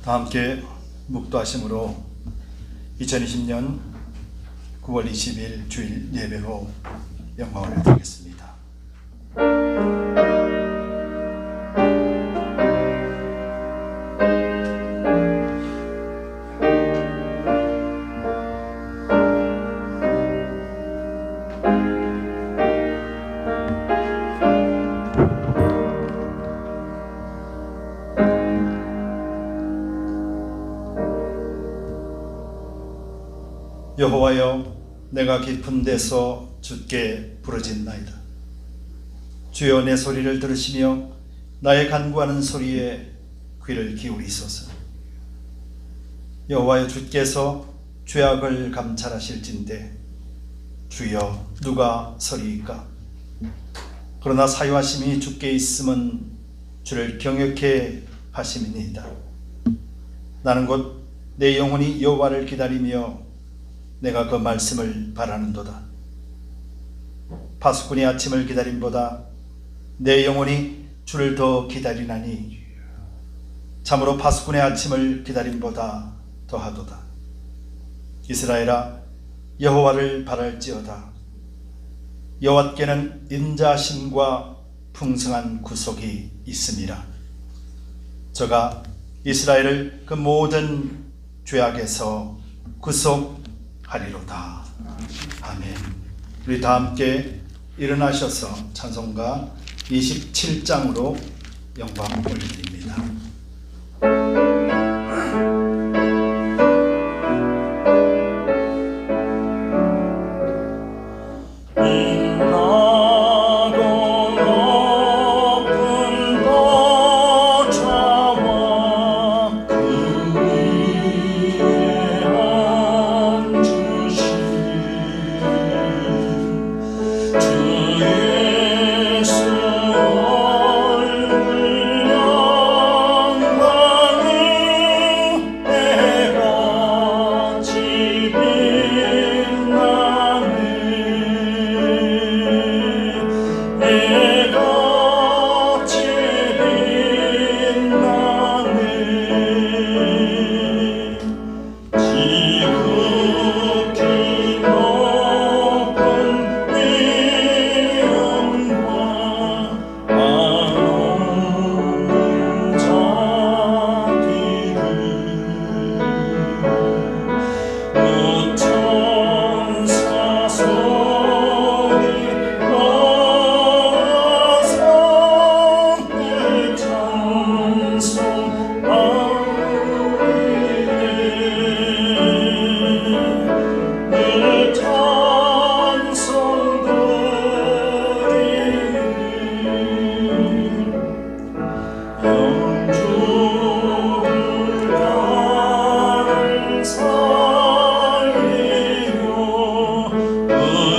다 함께 묵도하심으로 2020년 9월 20일 주일 예배로 영광을 드리겠습니다. 여호와여, 내가 깊은 데서 주께 부르짖나이다. 주여, 내 소리를 들으시며 나의 간구하는 소리에 귀를 기울이소서. 여호와여, 주께서 죄악을 감찰하실진대 주여, 누가 서리이까? 그러나 사유하심이 주께 있음은 주를 경외케 하심이니이다. 나는 곧 내 영혼이 여호와를 기다리며 내가 그 말씀을 바라는도다. 파수꾼이 아침을 기다림보다 내 영혼이 주를 더 기다리나니 참으로 파수꾼의 아침을 기다림보다 더하도다. 이스라엘아, 여호와를 바랄지어다. 여호와께는 인자심과 풍성한 구속이 있음이라. 저가 이스라엘을 그 모든 죄악에서 구속하리로다. 아멘. 우리 다 함께 일어나셔서 찬송가 27장으로 영광 올려드립니다. 살리려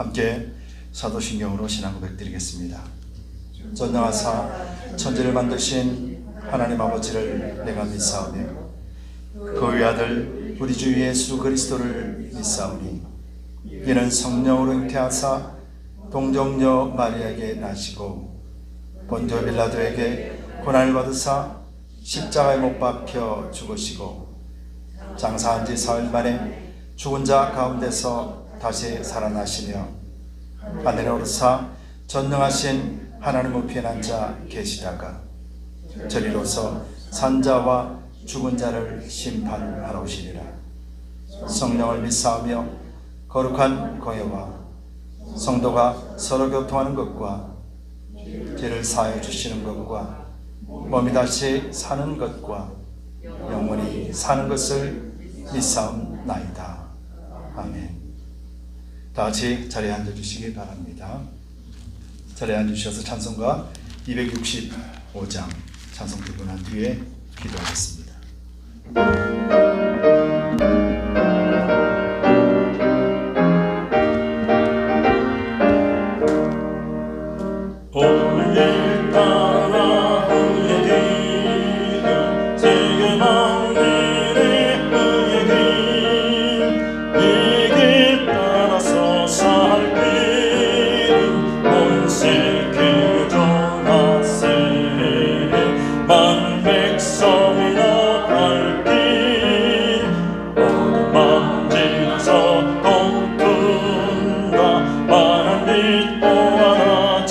함께 사도신경으로 신앙 고백드리겠습니다. 전능하사 천지를 만드신 하나님 아버지를 내가 믿사오며 그 외아들 우리 주 예수 그리스도를 믿사오니 이는 성령으로 잉태하사 동정녀 마리아에게 나시고 본디오 빌라도에게 고난을 받으사 십자가에 못 박혀 죽으시고 장사한 지 사흘 만에 죽은 자 가운데서 다시 살아나시며 하늘에 오르사 전능하신 하나님 우편에 앉아 계시다가 저리로서 산자와 죽은 자를 심판하러 오시리라. 성령을 믿사오며 거룩한 공예와 성도가 서로 교통하는 것과 죄를 사하여 주시는 것과 몸이 다시 사는 것과 영원히 사는 것을 믿사옵나이다. 아멘. 다 같이 자리에 앉아주시기 바랍니다. 자리에 앉으셔서 찬송가 265장 찬송 듣고 난 뒤에 기도하겠습니다. 오늘 따라 그의 길을 세계 만민의 그의 길 따라서 살 길은 온 세계 전하세 많은 백성이 나갈 길 모든 맘 지나서 동툰다 많은 빛 보아라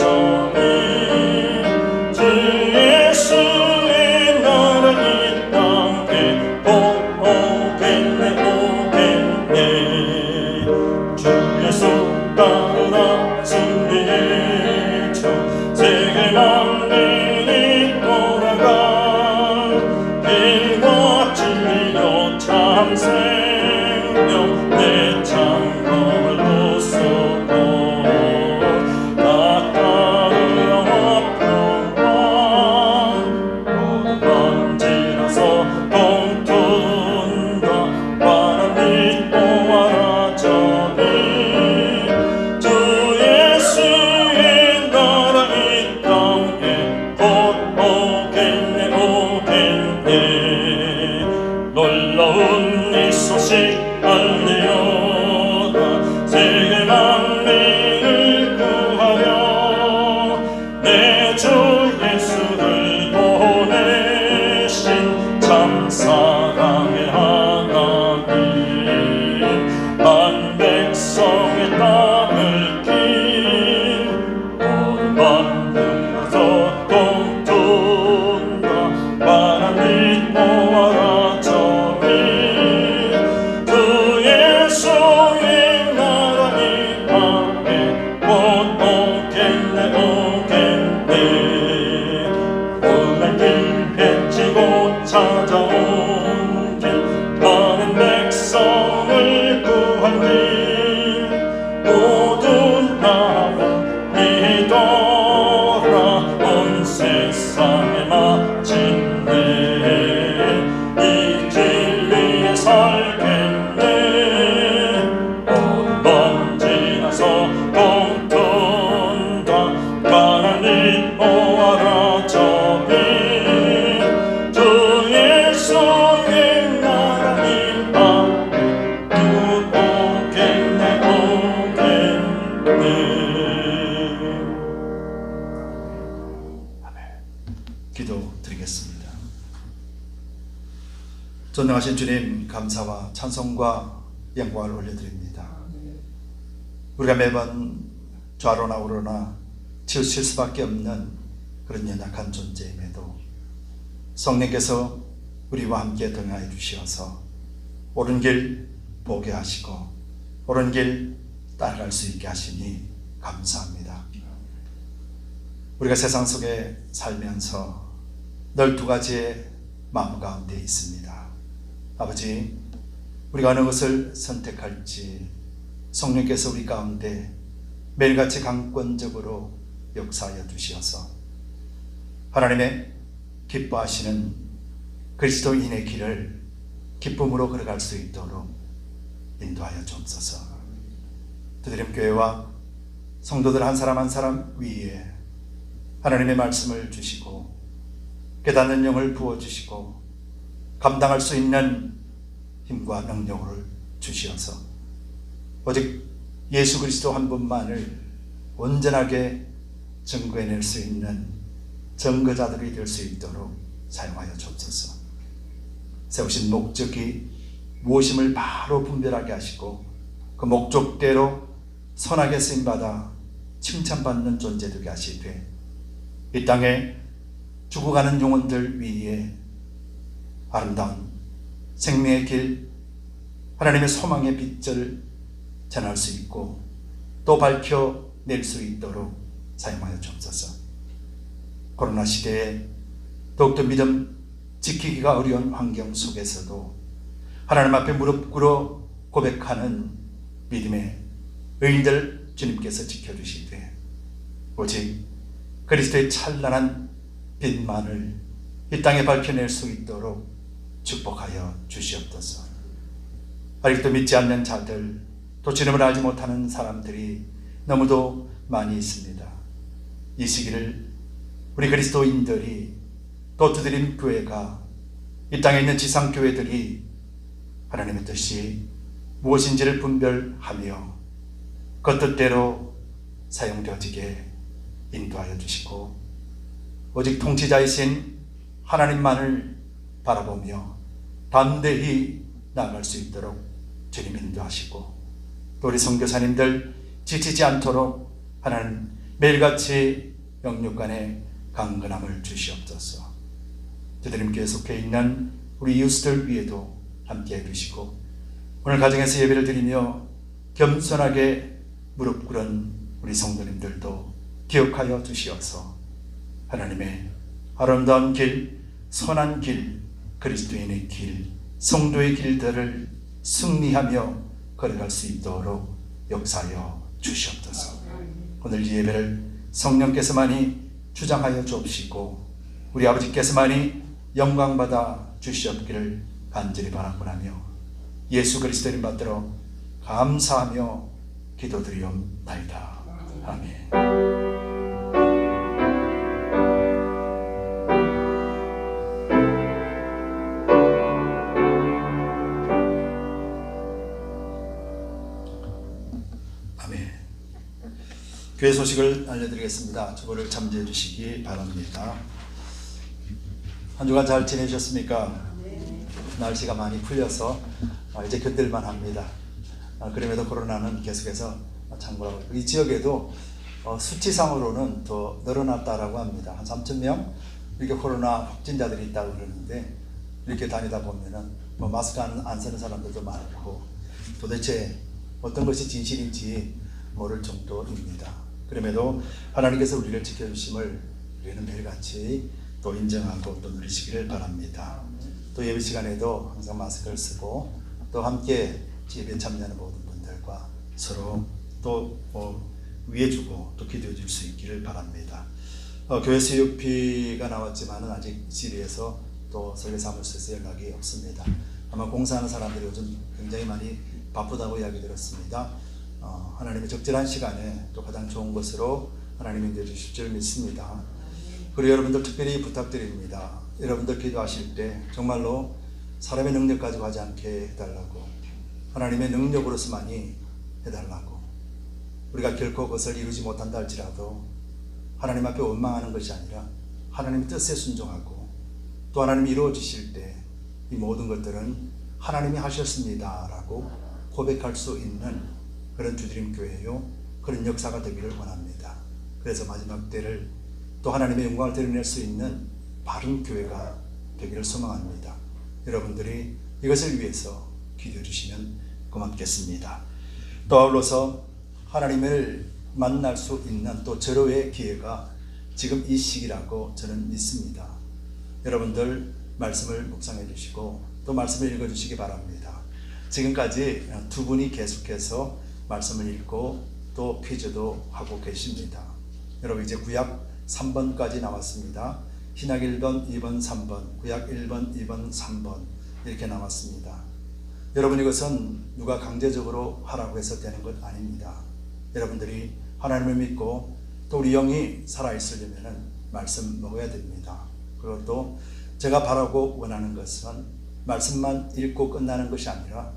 생명 내 창검을 부수고 나 따르려 평강 모든 밤 지나서 동툰다 환한 빛 보아라 저기 주 예수의 나라 이 땅에 곧 오겠네 놀라운 이 소식 알리오다 세계 만민을 구하려 내 주 예수를 보내신 참 사랑의 하나님 만 백성의 땅을 긴 모든 만들어서 동툰다 환한 빛 보아라 찾아온 길 많은 백성을 구한 길 모두 나를 믿어라 온 세상에 마침내 이 길 위에 살겠네 모든 밤 지나서 동툰다 환한 빛 보아라 저기 기도드리겠습니다. 전능하신 주님, 감사와 찬송과 영광을 올려드립니다. 우리가 매번 좌로나 우로나 치우칠 수밖에 없는 그런 연약한 존재임에도 성령께서 우리와 함께 등하여 주시어서 옳은 길 보게 하시고 옳은 길 따라갈 수 있게 하시니 감사합니다. 우리가 세상 속에 살면서 늘 두 가지의 마음 가운데 있습니다. 아버지, 우리가 어느 것을 선택할지 성령께서 우리 가운데 매일같이 강권적으로 역사하여 주시어서 하나님의 기뻐하시는 그리스도인의 길을 기쁨으로 걸어갈 수 있도록 인도하여 주옵소서. 두드림 교회와 성도들 한 사람 한 사람 위에 하나님의 말씀을 주시고 깨닫는 영을 부어주시고 감당할 수 있는 힘과 능력을 주시어서 오직 예수 그리스도 한 분만을 온전하게 증거해낼 수 있는 증거자들이 될 수 있도록 사용하여 주옵소서. 세우신 목적이 무엇임을 바로 분별하게 하시고 그 목적대로 선하게 쓰임받아 칭찬받는 존재 되게 하시되 이 땅에 죽어가는 영혼들 위에 아름다운 생명의 길, 하나님의 소망의 빛을 전할 수 있고 또 밝혀낼 수 있도록 사용하여 주옵소서. 코로나 시대에 더욱더 믿음 지키기가 어려운 환경 속에서도 하나님 앞에 무릎 꿇어 고백하는 믿음의 의인들 주님께서 지켜주시되 오직 그리스도의 찬란한 빛만을 이 땅에 밝혀낼 수 있도록 축복하여 주시옵소서. 아직도 믿지 않는 자들, 또 주님을 알지 못하는 사람들이 너무도 많이 있습니다. 이 시기를 우리 그리스도인들이 또 두드림 교회가 이 땅에 있는 지상교회들이 하나님의 뜻이 무엇인지를 분별하며 그 뜻대로 사용되어지게 인도하여 주시고 오직 통치자이신 하나님만을 바라보며 담대히 나아갈 수 있도록 주님 인도하시고 또 우리 선교사님들 지치지 않도록 하나님 매일같이 영육간의 강건함을 주시옵소서. 주님께 속해 있는 우리 이웃들 위에도 함께 해주시고 오늘 가정에서 예배를 드리며 겸손하게 무릎 꿇은 우리 성도님들도 기억하여 주시어서 하나님의 아름다운 길, 선한 길, 그리스도인의 길, 성도의 길들을 승리하며 걸어갈 수 있도록 역사하여 주시옵소서. 오늘 이 예배를 성령께서만이 주장하여 주옵시고 우리 아버지께서만이 영광받아 주시옵기를 간절히 바라고 하며 예수 그리스도를 받들어 감사하며 기도드리옵나이다. 아멘. 아멘. 교회 소식을 알려드리겠습니다. 주보를 참조해 주시기 바랍니다. 한 주간 잘 지내셨습니까? 날씨가 많이 풀려서 이제 견딜만 합니다. 그럼에도 코로나는 계속해서 창궐하고 있고 이 지역에도 수치상으로는 더 늘어났다라고 합니다. 한 3,000명 이렇게 코로나 확진자들이 있다고 그러는데 이렇게 다니다 보면은 마스크 안 쓰는 사람들도 많고 도대체 어떤 것이 진실인지 모를 정도입니다. 그럼에도 하나님께서 우리를 지켜주심을 우리는 매일같이 또 인정하고 또 누리시기를 바랍니다. 또 예배 시간에도 항상 마스크를 쓰고 또 함께 예배 참여하는 모든 분들과 서로 또 위해주고 또 기도해 줄 수 있기를 바랍니다. 교회 수육비가 나왔지만은 아직 지리에서 또 설계사무소에서 연락이 없습니다. 아마 공사하는 사람들이 요즘 굉장히 많이 바쁘다고 이야기 들었습니다. 하나님의 적절한 시간에 또 가장 좋은 것으로 하나님이 인도해 주실 줄 믿습니다. 그리고 여러분들 특별히 부탁드립니다. 여러분들 기도하실 때 정말로 사람의 능력 가지고 하지 않게 해달라고 하나님의 능력으로서만이 해달라고 우리가 결코 그것을 이루지 못한다 할지라도 하나님 앞에 원망하는 것이 아니라 하나님의 뜻에 순종하고 또 하나님이 이루어 주실 때 이 모든 것들은 하나님이 하셨습니다 라고 고백할 수 있는 그런 주드림 교회요 그런 역사가 되기를 원합니다. 그래서 마지막 때를 또 하나님의 영광을 드러낼 수 있는 바른 교회가 되기를 소망합니다. 여러분들이 이것을 위해서 기도해 주시면 고맙겠습니다. 또 아울러서 하나님을 만날 수 있는 또 절호의 기회가 지금 이 시기라고 저는 믿습니다. 여러분들 말씀을 묵상해 주시고 또 말씀을 읽어 주시기 바랍니다. 지금까지 두 분이 계속해서 말씀을 읽고 또 퀴즈도 하고 계십니다. 여러분 이제 구약 3번까지 나왔습니다. 신약 1번, 2번, 3번, 구약 1번, 2번, 3번 이렇게 나왔습니다. 여러분 이것은 누가 강제적으로 하라고 해서 되는 것 아닙니다. 여러분들이 하나님을 믿고 또 우리 영이 살아있으려면 말씀 먹어야 됩니다. 그리고 또 제가 바라고 원하는 것은 말씀만 읽고 끝나는 것이 아니라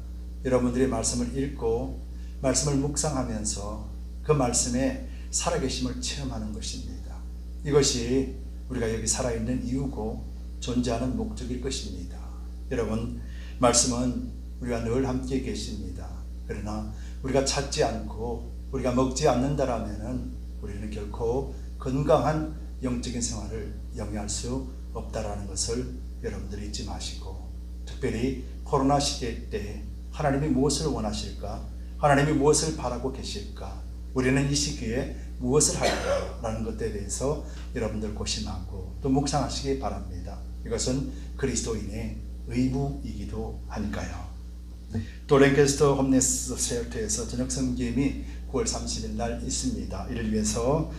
여러분들이 말씀을 읽고 말씀을 묵상하면서 그 말씀에 살아계심을 체험하는 것입니다. 이것이 우리가 여기 살아있는 이유고 존재하는 목적일 것입니다. 여러분, 말씀은 우리가 늘 함께 계십니다. 그러나 우리가 찾지 않고 우리가 먹지 않는다라면 우리는 결코 건강한 영적인 생활을 영위할 수 없다라는 것을 여러분들이 잊지 마시고, 특별히 코로나 시대 때 하나님이 무엇을 원하실까? 하나님이 무엇을 바라고 계실까? 우리는 이 시기에 무엇을 할까라는 것에 대해서 여러분들 고심하고 또 묵상하시기 바랍니다. 이것은 그리스도인의 의무이기도 하니까요. 또 랭캐스터 홈리스 쉘터에서 저녁 성김이 9월 30일 날 있습니다. 이를 위해서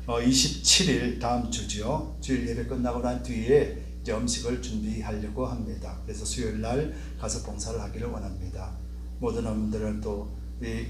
27일 다음 주죠. 주일 예배 끝나고 난 뒤에 이제 음식을 준비하려고 합니다. 그래서 수요일 날 가서 봉사를 하기를 원합니다. 모든 분들은 또 우리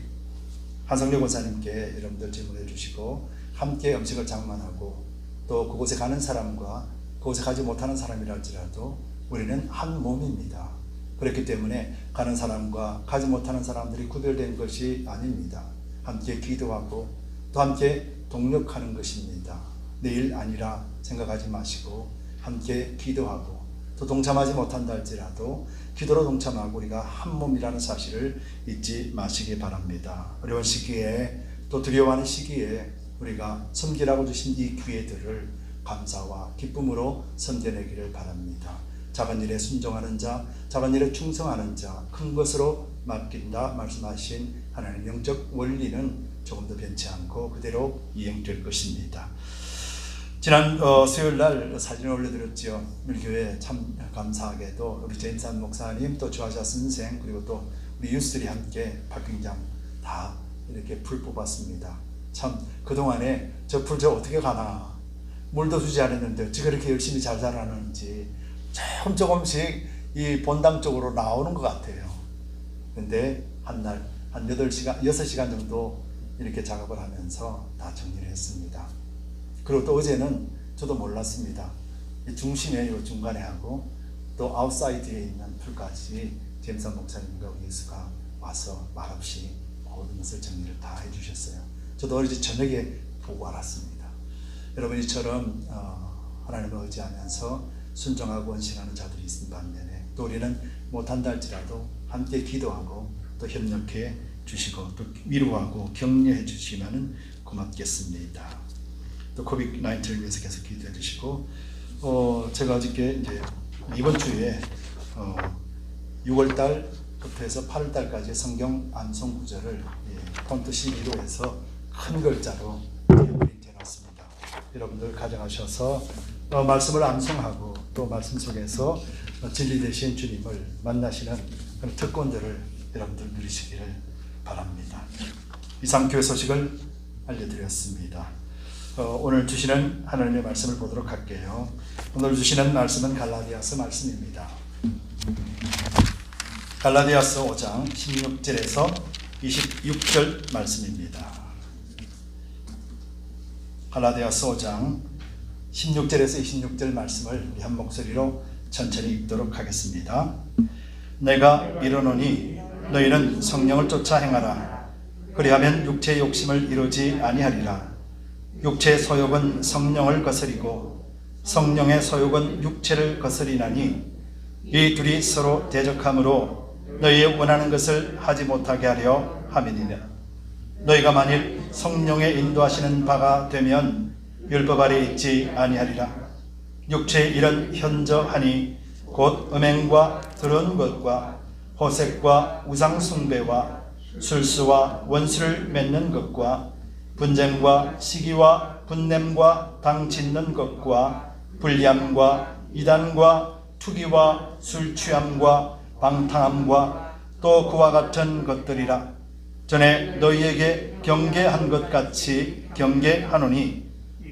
한성래 권사님께 여러분들 질문해 주시고 함께 음식을 장만하고 또 그곳에 가는 사람과 그곳에 가지 못하는 사람이랄지라도 우리는 한 몸입니다. 그렇기 때문에 가는 사람과 가지 못하는 사람들이 구별된 것이 아닙니다. 함께 기도하고 또 함께 동력하는 것입니다. 내일 아니라 생각하지 마시고 함께 기도하고 또 동참하지 못한다 할지라도 기도로 동참하고 우리가 한 몸이라는 사실을 잊지 마시기 바랍니다. 어려운 시기에 또 두려워하는 시기에 우리가 섬기라고 주신 이 기회들을 감사와 기쁨으로 섬겨내기를 바랍니다. 작은 일에 순종하는 자, 작은 일에 충성하는 자, 큰 것으로 맡긴다 말씀하신 하나님의 영적 원리는 조금 더 변치 않고 그대로 이행될 것입니다. 지난 수요일 날 사진을 올려드렸죠. 밀교회 참 감사하게도 우리 제임산 목사님 또 주하자 선생 그리고 또 우리 유스들이 함께 파킹장 다 이렇게 풀 뽑았습니다. 참 그동안에 저 풀 저 어떻게 가나 물도 주지 않았는데 어떻게 그렇게 열심히 잘 자라는지 조금씩 이 본당 쪽으로 나오는 것 같아요. 근데 한날 한 6시간 정도 이렇게 작업을 하면서 다 정리를 했습니다. 그리고 또 어제는 저도 몰랐습니다. 이 중심에 요 중간에 하고 또 아웃사이드에 있는 풀까지 제임산 목사님과 예수가 와서 말없이 모든 것을 정리를 다 해주셨어요. 저도 어제 저녁에 보고 알았습니다. 여러분 이처럼 하나님을 의지하면서 순종하고 원신하는 자들이 있는 반면에 또 우리는 못한다 할지라도 함께 기도하고 또 협력해 주시고 또 위로하고 격려해 주시면 고맙겠습니다. 또 코비드-19를 위해서 계속 기도해 주시고 제가 어저께 이제 이번 주에 6월달부터 해서 8월달까지 성경 암송 구절을 폰트 12로 해서 큰 글자로 프린트해 놨습니다. 여러분들 가져가셔서 말씀을 암송하고 또 말씀 속에서 진리 되신 주님을 만나시는 그런 특권들을 여러분들 누리시기를 바랍니다. 이상 교회 소식을 알려드렸습니다. 오늘 주시는 하나님의 말씀을 보도록 할게요. 오늘 주시는 말씀은 갈라디아서 말씀입니다. 갈라디아서 5장 16절에서 26절 말씀입니다. 갈라디아서 5장 16절에서 26절 말씀을 우리 한 목소리로 천천히 읽도록 하겠습니다. 내가 이르노니 너희는 성령을 쫓아 행하라. 그리하면 육체의 욕심을 이루지 아니하리라. 육체의 소욕은 성령을 거스리고 성령의 소욕은 육체를 거스리나니 이 둘이 서로 대적하므로 너희의 원하는 것을 하지 못하게 하려 함이니라. 너희가 만일 성령의 인도하시는 바가 되면 율법 아래 있지 아니하리라. 육체의 일은 현저하니 곧 음행과 더러운 것과 호색과 우상숭배와 술수와 원수를 맺는 것과 분쟁과 시기와 분냄과 당 짓는 것과 불리함과 이단과 투기와 술 취함과 방탕함과 또 그와 같은 것들이라. 전에 너희에게 경계한 것 같이 경계하노니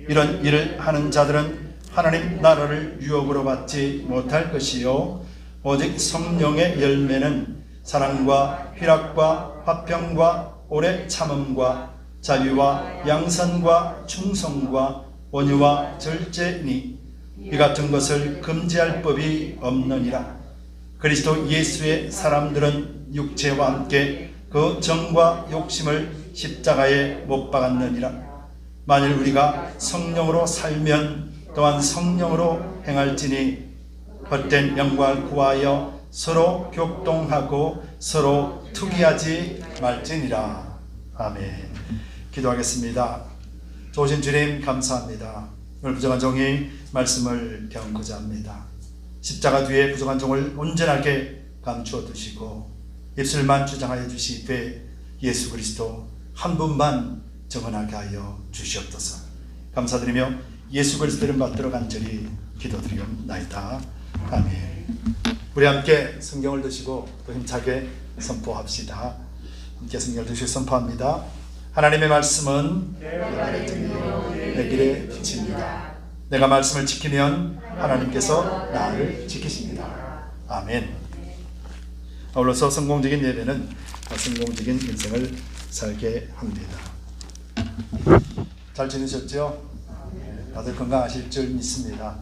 이런 일을 하는 자들은 하나님 나라를 유업으로 받지 못할 것이요 오직 성령의 열매는 사랑과 희락과 화평과 오래 참음과 자비와 양선과 충성과 온유와 절제니 이 같은 것을 금지할 법이 없느니라. 그리스도 예수의 사람들은 육체와 함께 그 정과 욕심을 십자가에 못 박았느니라. 만일 우리가 성령으로 살면 또한 성령으로 행할지니 헛된 영광을 구하여 서로 격동하고 서로 투기하지 말지니라. 아멘. 기도하겠습니다. 좋으신 주님 감사합니다. 오늘 부정한 종이 말씀을 배우고자 합니다. 십자가 뒤에 부정한 종을 온전하게 감추어 두시고 입술만 주장하여 주시되 예수 그리스도 한 분만 정언하게 하여 주시옵소서. 감사드리며 예수 그리스도를 받들어 간절히 기도드리옵나이다. 아멘. 우리 함께 성경을 드시고 또 힘차게 선포합시다. 함께 성경을 드시고 선포합니다. 하나님의 말씀은 내 길에 빛입니다. 내가 말씀을 지키면 하나님께서 나를 지키십니다. 아멘. 아울러서 성공적인 예배는 성공적인 인생을 살게 합니다. 잘 지내셨죠? 다들 건강하실 줄 믿습니다.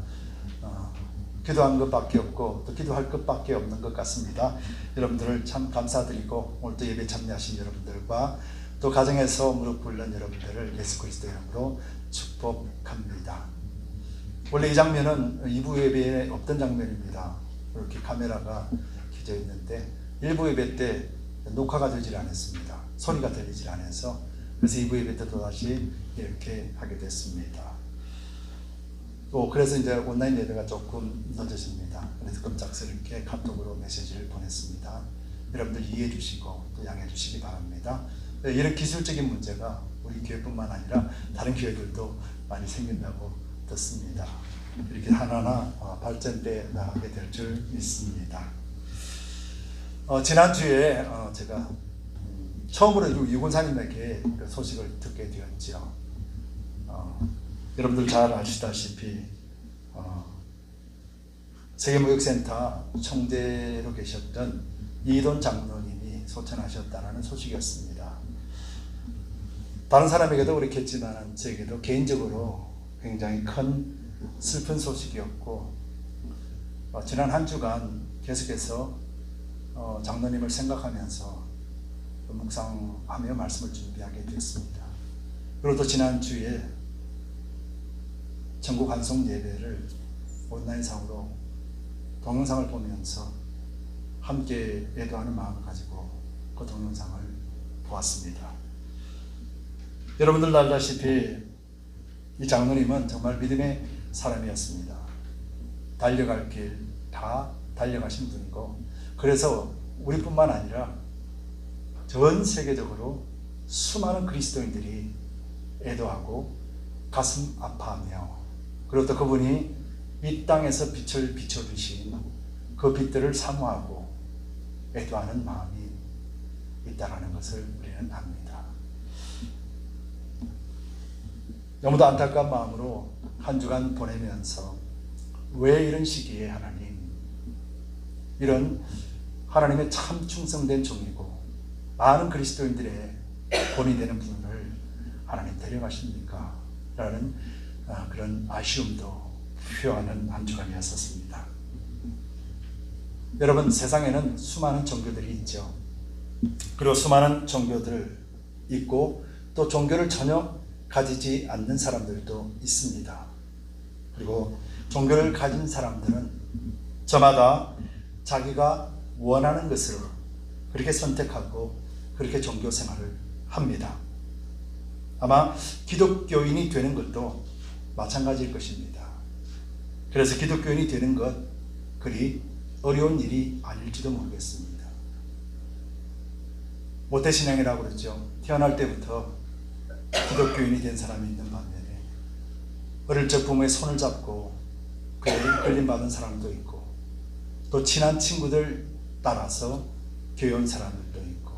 기도한 것밖에 없고 또 기도할 것밖에 없는 것 같습니다. 여러분들을 참 감사드리고 오늘 또 예배 참여하신 여러분들과 또 가정에서 무릎 꿇는 여러분들을 예수 그리스도 이름으로 축복합니다. 원래 이 장면은 2부 예배에 없던 장면입니다. 이렇게 카메라가 켜져 있는데 1부 예배 때 녹화가 되질 않았습니다. 소리가 들리질 않아서 그래서 2부 예배 때 또다시 이렇게 하게 됐습니다. 또 그래서 이제 온라인 예배가 조금 늦어집니다. 그래서 끔찍스럽게 카톡으로 메시지를 보냈습니다. 여러분들 이해해 주시고 또 양해해 주시기 바랍니다. 이런 기술적인 문제가 우리 교회뿐만 아니라 다른 교회들도 많이 생긴다고 듣습니다. 이렇게 하나하나 발전돼 나가게 될 줄 믿습니다. 지난주에 제가 처음으로 유군사님에게 그 소식을 듣게 되었죠. 여러분들 잘 아시다시피 세계무역센터 총재로 계셨던 이돈 장로님이 소천하셨다는 소식이었습니다. 다른 사람에게도 그렇겠지만 저에게도 개인적으로 굉장히 큰 슬픈 소식이었고 지난 한 주간 계속해서 장로님을 생각하면서 묵상하며 말씀을 준비하게 되었습니다. 그리고 또 지난주에 전국 환송 예배를 온라인상으로 동영상을 보면서 함께 애도하는 마음을 가지고 그 동영상을 보았습니다. 여러분들 알다시피 이 장로님은 정말 믿음의 사람이었습니다. 달려갈 길 다 달려가신 분이고 그래서 우리뿐만 아니라 전 세계적으로 수많은 그리스도인들이 애도하고 가슴 아파하며 그리고 또 그분이 이 땅에서 빛을 비춰주신 그 빛들을 사모하고 애도하는 마음이 있다는 것을 우리는 압니다. 너무도 안타까운 마음으로 한 주간 보내면서 왜 이런 시기에 하나님, 이런 하나님의 참 충성된 종이고 많은 그리스도인들의 본이 되는 분을 하나님 데려가십니까? 라는 그런 아쉬움도 표하는 한 주간이었습니다. 여러분, 세상에는 수많은 종교들이 있죠. 그리고 수많은 종교들 있고 또 종교를 전혀 가지지 않는 사람들도 있습니다. 그리고 종교를 가진 사람들은 저마다 자기가 원하는 것을 그렇게 선택하고 그렇게 종교 생활을 합니다. 아마 기독교인이 되는 것도 마찬가지일 것입니다. 그래서 기독교인이 되는 것 그리 어려운 일이 아닐지도 모르겠습니다. 모태신앙이라고 그러죠. 태어날 때부터 기독교인이 된 사람이 있는 반면에 어릴 적 부모의 손을 잡고 그에 끌림받은 사람도 있고 또 친한 친구들 따라서 교회 온 사람들도 있고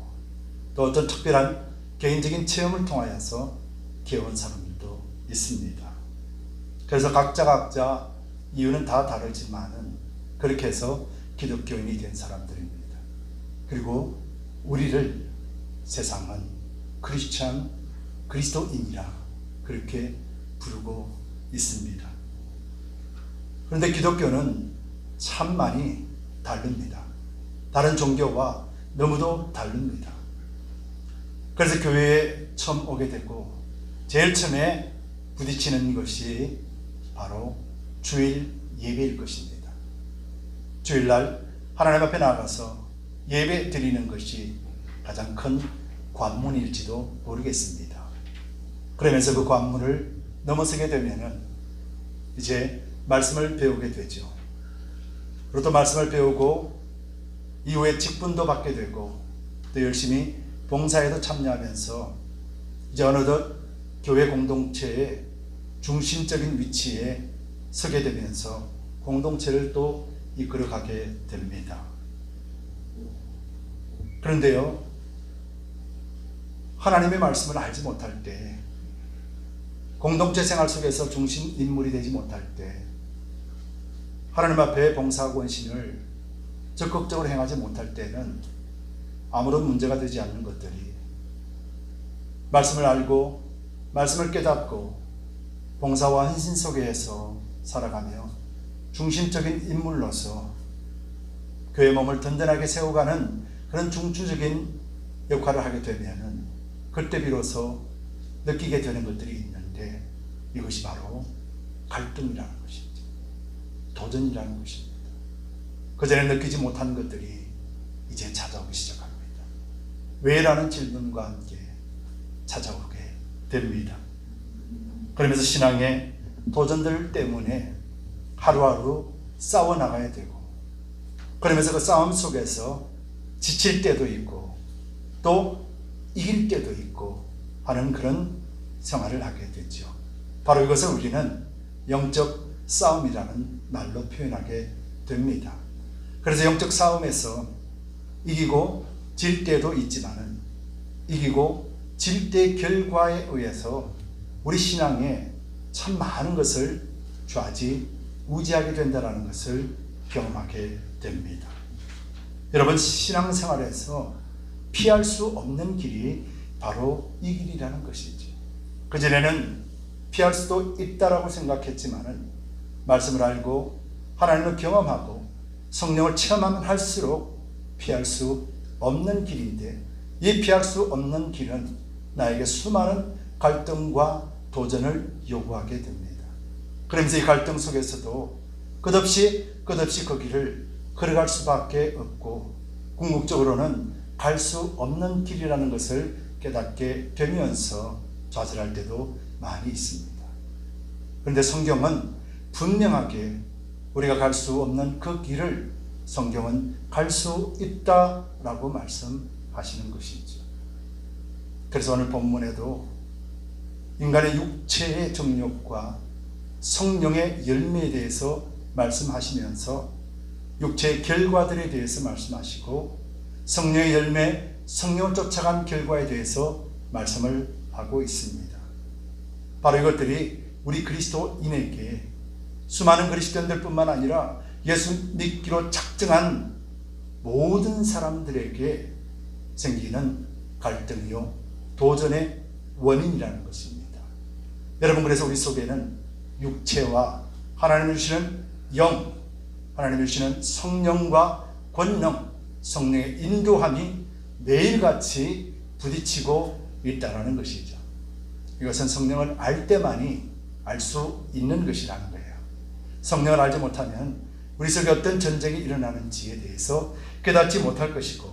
또 어떤 특별한 개인적인 체험을 통하여서 교회 온 사람들도 있습니다. 그래서 각자 이유는 다 다르지만은 그렇게 해서 기독교인이 된 사람들입니다. 그리고 우리를 세상은 크리스찬 그리스도인이라 그렇게 부르고 있습니다. 그런데 기독교는 참 많이 다릅니다. 다른 종교와 너무도 다릅니다. 그래서 교회에 처음 오게 되고 제일 처음에 부딪히는 것이 바로 주일 예배일 것입니다. 주일날 하나님 앞에 나가서 예배 드리는 것이 가장 큰 관문일지도 모르겠습니다. 그러면서 그 관문을 넘어서게 되면은 이제 말씀을 배우게 되죠. 그리고 또 말씀을 배우고 이후에 직분도 받게 되고 또 열심히 봉사에도 참여하면서 이제 어느덧 교회 공동체의 중심적인 위치에 서게 되면서 공동체를 또 이끌어가게 됩니다. 그런데요, 하나님의 말씀을 알지 못할 때, 공동체 생활 속에서 중심 인물이 되지 못할 때, 하나님 앞에 봉사하고 헌신을 적극적으로 행하지 못할 때는 아무런 문제가 되지 않는 것들이, 말씀을 알고 말씀을 깨닫고 봉사와 헌신 속에서 살아가며 중심적인 인물로서 교회 몸을 든든하게 세워가는 그런 중추적인 역할을 하게 되면은 그때 비로소 느끼게 되는 것들이 있는데, 이것이 바로 갈등이라는 것이죠. 도전이라는 것입니다. 그전에 느끼지 못한 것들이 이제 찾아오기 시작합니다. 왜라는 질문과 함께 찾아오게 됩니다. 그러면서 신앙의 도전들 때문에 하루하루 싸워나가야 되고, 그러면서 그 싸움 속에서 지칠 때도 있고 또 이길 때도 있고 하는 그런 생활을 하게 되죠. 바로 이것을 우리는 영적 싸움이라는 말로 표현하게 됩니다. 그래서 영적 싸움에서 이기고 질 때도 있지만은 이기고 질 때 결과에 의해서 우리 신앙에 참 많은 것을 좌지우지하게 된다는 것을 경험하게 됩니다. 여러분, 신앙생활에서 피할 수 없는 길이 바로 이 길이라는 것이죠. 그전에는 피할 수도 있다라고 생각했지만은 말씀을 알고 하나님을 경험하고 성령을 체험하면 할수록 피할 수 없는 길인데, 이 피할 수 없는 길은 나에게 수많은 갈등과 도전을 요구하게 됩니다. 그러면서 이 갈등 속에서도 끝없이 그 길을 걸어갈 수밖에 없고, 궁극적으로는 갈 수 없는 길이라는 것을 깨닫게 되면서 좌절할 때도 많이 있습니다. 그런데 성경은 분명하게 우리가 갈 수 없는 그 길을 성경은 갈 수 있다라고 말씀하시는 것이죠. 그래서 오늘 본문에도 인간의 육체의 정욕과 성령의 열매에 대해서 말씀하시면서 육체의 결과들에 대해서 말씀하시고 성령의 열매, 성령을 쫓아간 결과에 대해서 말씀을 하고 있습니다. 바로 이것들이 우리 그리스도인에게, 수많은 그리스도인들 뿐만 아니라 예수 믿기로 작정한 모든 사람들에게 생기는 갈등이요 도전의 원인이라는 것입니다. 여러분, 그래서 우리 속에는 육체와 하나님을 주시는 영, 하나님을 주시는 성령과 권능, 성령의 인도함이 매일같이 부딪히고 있다는 것이죠. 이것은 성령을 알 때만이 알 수 있는 것이라는 거예요. 성령을 알지 못하면 우리 속에 어떤 전쟁이 일어나는지에 대해서 깨닫지 못할 것이고,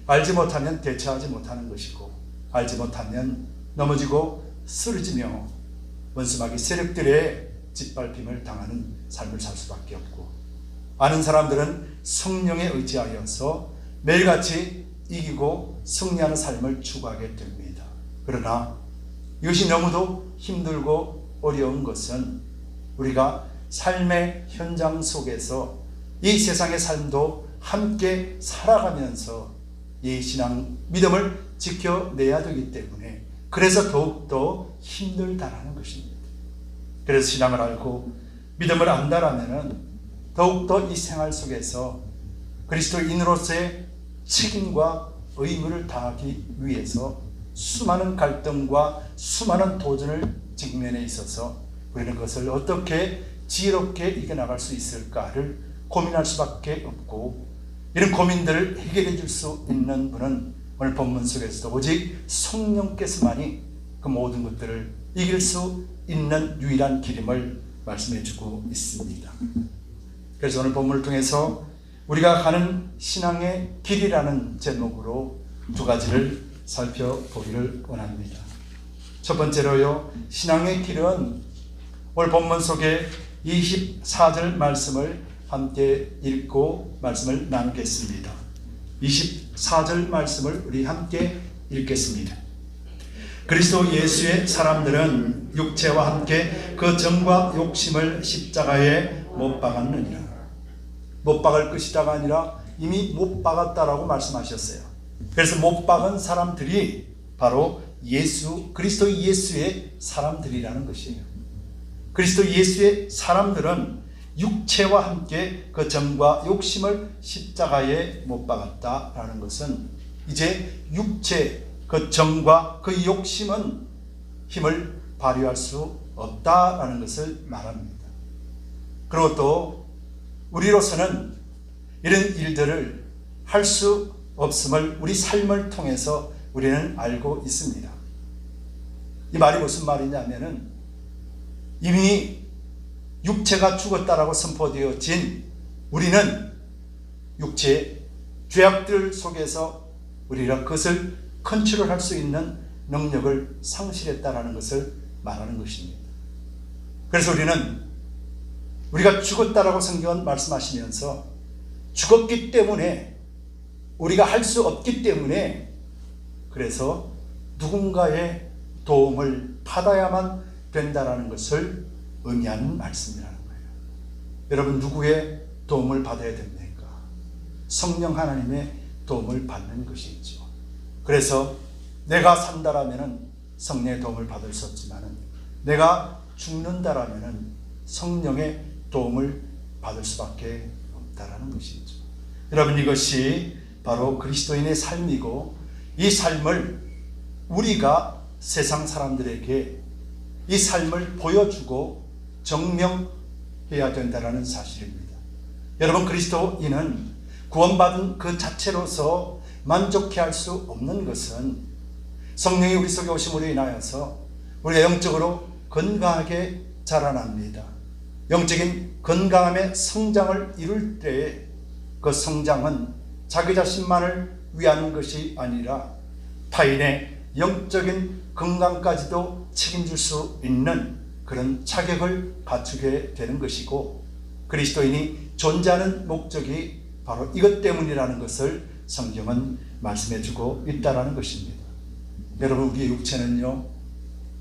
알지 못하면 대처하지 못하는 것이고, 알지 못하면 넘어지고 쓰러지며 원수마귀 세력들의 짓밟힘을 당하는 삶을 살 수밖에 없고, 아는 사람들은 성령에 의지하여서 매일같이 이기고 승리하는 삶을 추구하게 됩니다. 그러나 이것이 너무도 힘들고 어려운 것은 우리가 삶의 현장 속에서 이 세상의 삶도 함께 살아가면서 이 신앙 믿음을 지켜내야 되기 때문에, 그래서 더욱더 힘들다라는 것입니다. 그래서 신앙을 알고 믿음을 안다라면 더욱더 이 생활 속에서 그리스도인으로서의 책임과 의무를 다하기 위해서 수많은 갈등과 수많은 도전을 직면해 있어서 우리는 그것을 어떻게 지혜롭게 이겨나갈 수 있을까를 고민할 수밖에 없고, 이런 고민들을 해결해 줄 수 있는 분은 오늘 본문 속에서도 오직 성령께서만이 그 모든 것들을 이길 수 있는 유일한 길임을 말씀해 주고 있습니다. 그래서 오늘 본문을 통해서 우리가 가는 신앙의 길이라는 제목으로 두 가지를 살펴보기를 원합니다. 첫 번째로요, 신앙의 길은 오늘 본문 속에 24절 말씀을 함께 읽고 말씀을 나누겠습니다. 24절 말씀을 우리 함께 읽겠습니다. 그리스도 예수의 사람들은 육체와 함께 그 정과 욕심을 십자가에 못 박았느니라. 못 박을 것이다가 아니라 이미 못 박았다라고 말씀하셨어요. 그래서 못 박은 사람들이 바로 그리스도 예수의 사람들이라는 것이에요. 그리스도 예수의 사람들은 육체와 함께 그 정과 욕심을 십자가에 못 박았다라는 것은 이제 육체, 그 정과 그 욕심은 힘을 발휘할 수 없다라는 것을 말합니다. 그리고 또 우리로서는 이런 일들을 할 수 없음을 우리 삶을 통해서 우리는 알고 있습니다. 이 말이 무슨 말이냐면은 이미 육체가 죽었다라고 선포되어진 우리는 육체의 죄악들 속에서 우리가 그것을 컨트롤할 수 있는 능력을 상실했다라는 것을 말하는 것입니다. 그래서 우리가 죽었다라고 성경은 말씀하시면서 죽었기 때문에, 우리가 할 수 없기 때문에, 그래서 누군가의 도움을 받아야만 된다라는 것을 의미하는 말씀이라는 거예요. 여러분, 누구의 도움을 받아야 됩니까? 성령 하나님의 도움을 받는 것이죠. 그래서 내가 산다라면 성령의 도움을 받을 수 없지만, 내가 죽는다라면 성령의 도움을 받을 수밖에 없다라는 것이죠. 여러분, 이것이 바로 그리스도인의 삶이고, 이 삶을 우리가 세상 사람들에게 이 삶을 보여주고 증명해야 된다는 사실입니다. 여러분, 그리스도인은 구원받은 그 자체로서 만족해할 수 없는 것은 성령이 우리 속에 오심으로 인하여서 우리가 영적으로 건강하게 자라납니다. 영적인 건강함의 성장을 이룰 때 그 성장은 자기 자신만을 위한 것이 아니라 타인의 영적인 건강까지도 책임질 수 있는 그런 자격을 갖추게 되는 것이고, 그리스도인이 존재하는 목적이 바로 이것 때문이라는 것을 성경은 말씀해 주고 있다는 것입니다. 여러분, 우리의 육체는요,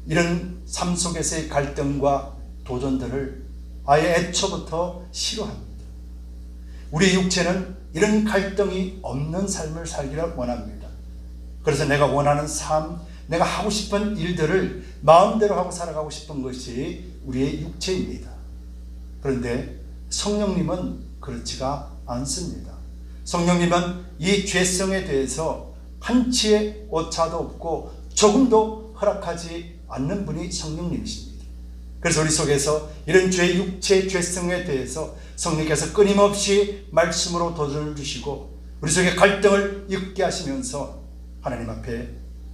이런 삶 속에서의 갈등과 도전들을 아예 애초부터 싫어합니다. 우리 육체는 이런 갈등이 없는 삶을 살기를 원합니다. 그래서 내가 원하는 삶, 내가 하고 싶은 일들을 마음대로 하고 살아가고 싶은 것이 우리의 육체입니다. 그런데 성령님은 그렇지가 않습니다. 성령님은 이 죄성에 대해서 한치의 오차도 없고 조금도 허락하지 않는 분이 성령님이십니다. 그래서 우리 속에서 이런 육체의 죄성에 대해서 성령께서 끊임없이 말씀으로 도전을 주시고 우리 속에 갈등을 있게 하시면서 하나님 앞에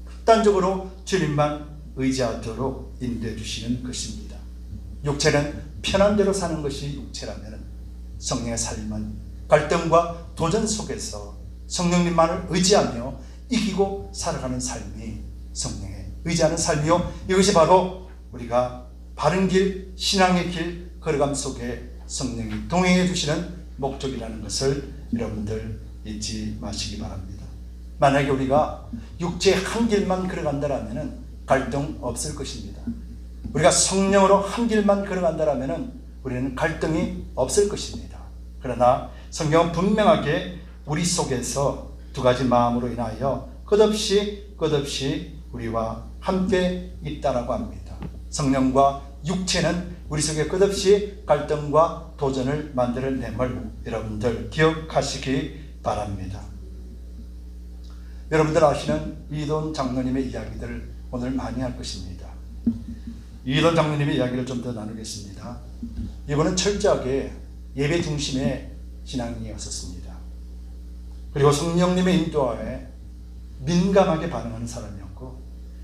극단적으로 주님만 의지하도록 인도해 주시는 것입니다. 육체는 편한 대로 사는 것이 육체라면 성령의 삶은 갈등과 도전 속에서 성령님만을 의지하며 이기고 살아가는 삶이 성령에 의지하는 삶이요, 이것이 바로 우리가 바른 길, 신앙의 길 걸어감 속에 성령이 동행해 주시는 목적이라는 것을 여러분들 잊지 마시기 바랍니다. 만약에 우리가 육체의 한 길만 걸어간다면 갈등 없을 것입니다. 우리가 성령으로 한 길만 걸어간다면 우리는 갈등이 없을 것입니다. 그러나 성경은 분명하게 우리 속에서 두 가지 마음으로 인하여 끝없이 우리와 함께 있다라고 합니다. 성령과 육체는 우리 속에 끝없이 갈등과 도전을 만들어냄을 여러분들 기억하시기 바랍니다. 여러분들 아시는 이돈 장로님의 이야기들을 오늘 많이 할 것입니다. 이돈 장로님의 이야기를 좀 더 나누겠습니다. 이분은 철저하게 예배 중심의 신앙이었었습니다. 그리고 성령님의 인도하에 민감하게 반응하는 사람이었고,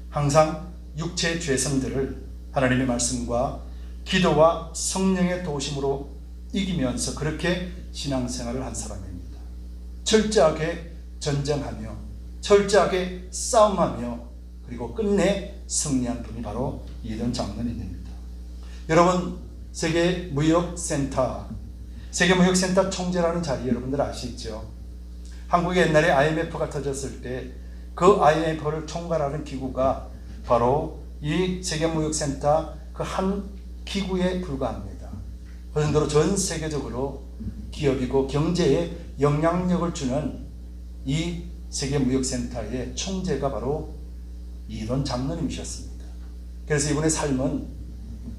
항상 육체의 죄성들을 하나님의 말씀과 기도와 성령의 도우심으로 이기면서 그렇게 신앙생활을 한 사람입니다. 철저하게 전쟁하며 철저하게 싸움하며 그리고 끝내 승리한 분이 바로 이돈 장로님입니다. 여러분, 세계무역센터 총재라는 자리 여러분들 아시죠? 한국에 옛날에 IMF가 터졌을 때 그 IMF를 총괄하는 기구가 바로 이 세계무역센터 그 한 기구에 불과합니다. 그 정도로 전 세계적으로 기업이고 경제에 영향력을 주는 이 세계무역센터의 총재가 바로 이돈 장로님이셨습니다. 그래서 이분의 삶은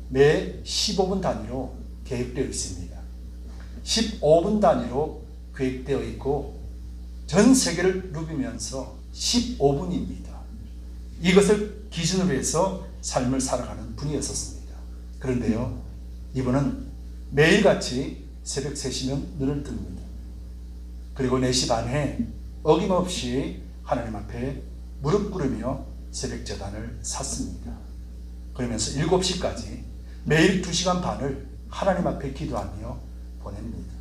매 15분 단위로 계획되어 있습니다. 15분 단위로 계획되어 있고 전 세계를 누비면서 15분입니다. 이것을 기준으로 해서 삶을 살아가는 분이었습니다. 그런데요, 이분은 매일같이 새벽 3시면 눈을 뜹니다. 그리고 4시 반에 어김없이 하나님 앞에 무릎 꿇으며 새벽 제단을 샀습니다. 그러면서 7시까지 매일 2시간 반을 하나님 앞에 기도하며 보냅니다.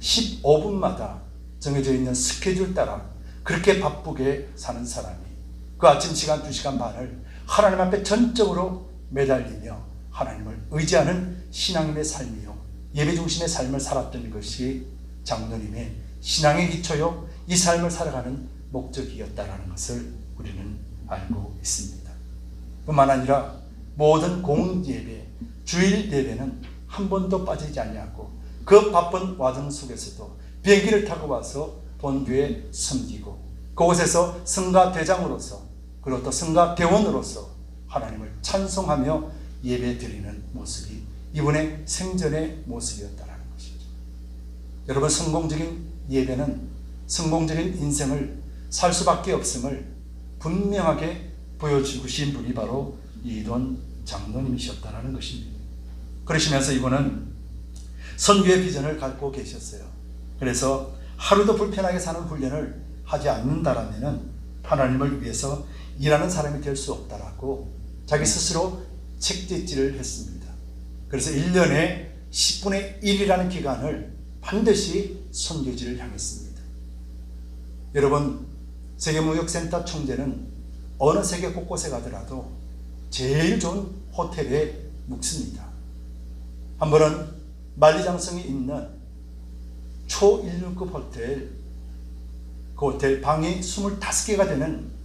15분마다 정해져 있는 스케줄 따라 그렇게 바쁘게 사는 사람이 그 아침 시간 2시간 반을 하나님 앞에 전적으로 매달리며 하나님을 의지하는 신앙인의 삶이요, 예배 중심의 삶을 살았던 것이 장로님의 신앙의 기초요, 이 삶을 살아가는 목적이었다는 것을 우리는 알고 있습니다. 뿐만 아니라 모든 공예배, 주일 예배는 한 번도 빠지지 아니하고 그 바쁜 와정 속에서도 비행기를 타고 와서 본교에 섬기고 그곳에서 성가 대장으로서 그리고 또 성가 대원으로서 하나님을 찬송하며 예배 드리는 모습이 이분의 생전의 모습이었다는 것이죠. 여러분, 성공적인 예배는 성공적인 인생을 살 수밖에 없음을 분명하게 보여주신 분이 바로 이돈 장로님이셨다는 것입니다. 그러시면서 이분은 선교의 비전을 갖고 계셨어요. 그래서 하루도 불편하게 사는 훈련을 하지 않는다라면 하나님을 위해서 일하는 사람이 될 수 없다라고 자기 스스로 책짓질을 했습니다. 그래서 1년에 10분의 1이라는 기간을 반드시 선교지를 향했습니다. 여러분, 세계무역센터 총재는 어느 세계 곳곳에 가더라도 제일 좋은 호텔에 묵습니다. 한 번은 만리장성에 있는 초1류급 호텔, 그 호텔 방이 25개가 되는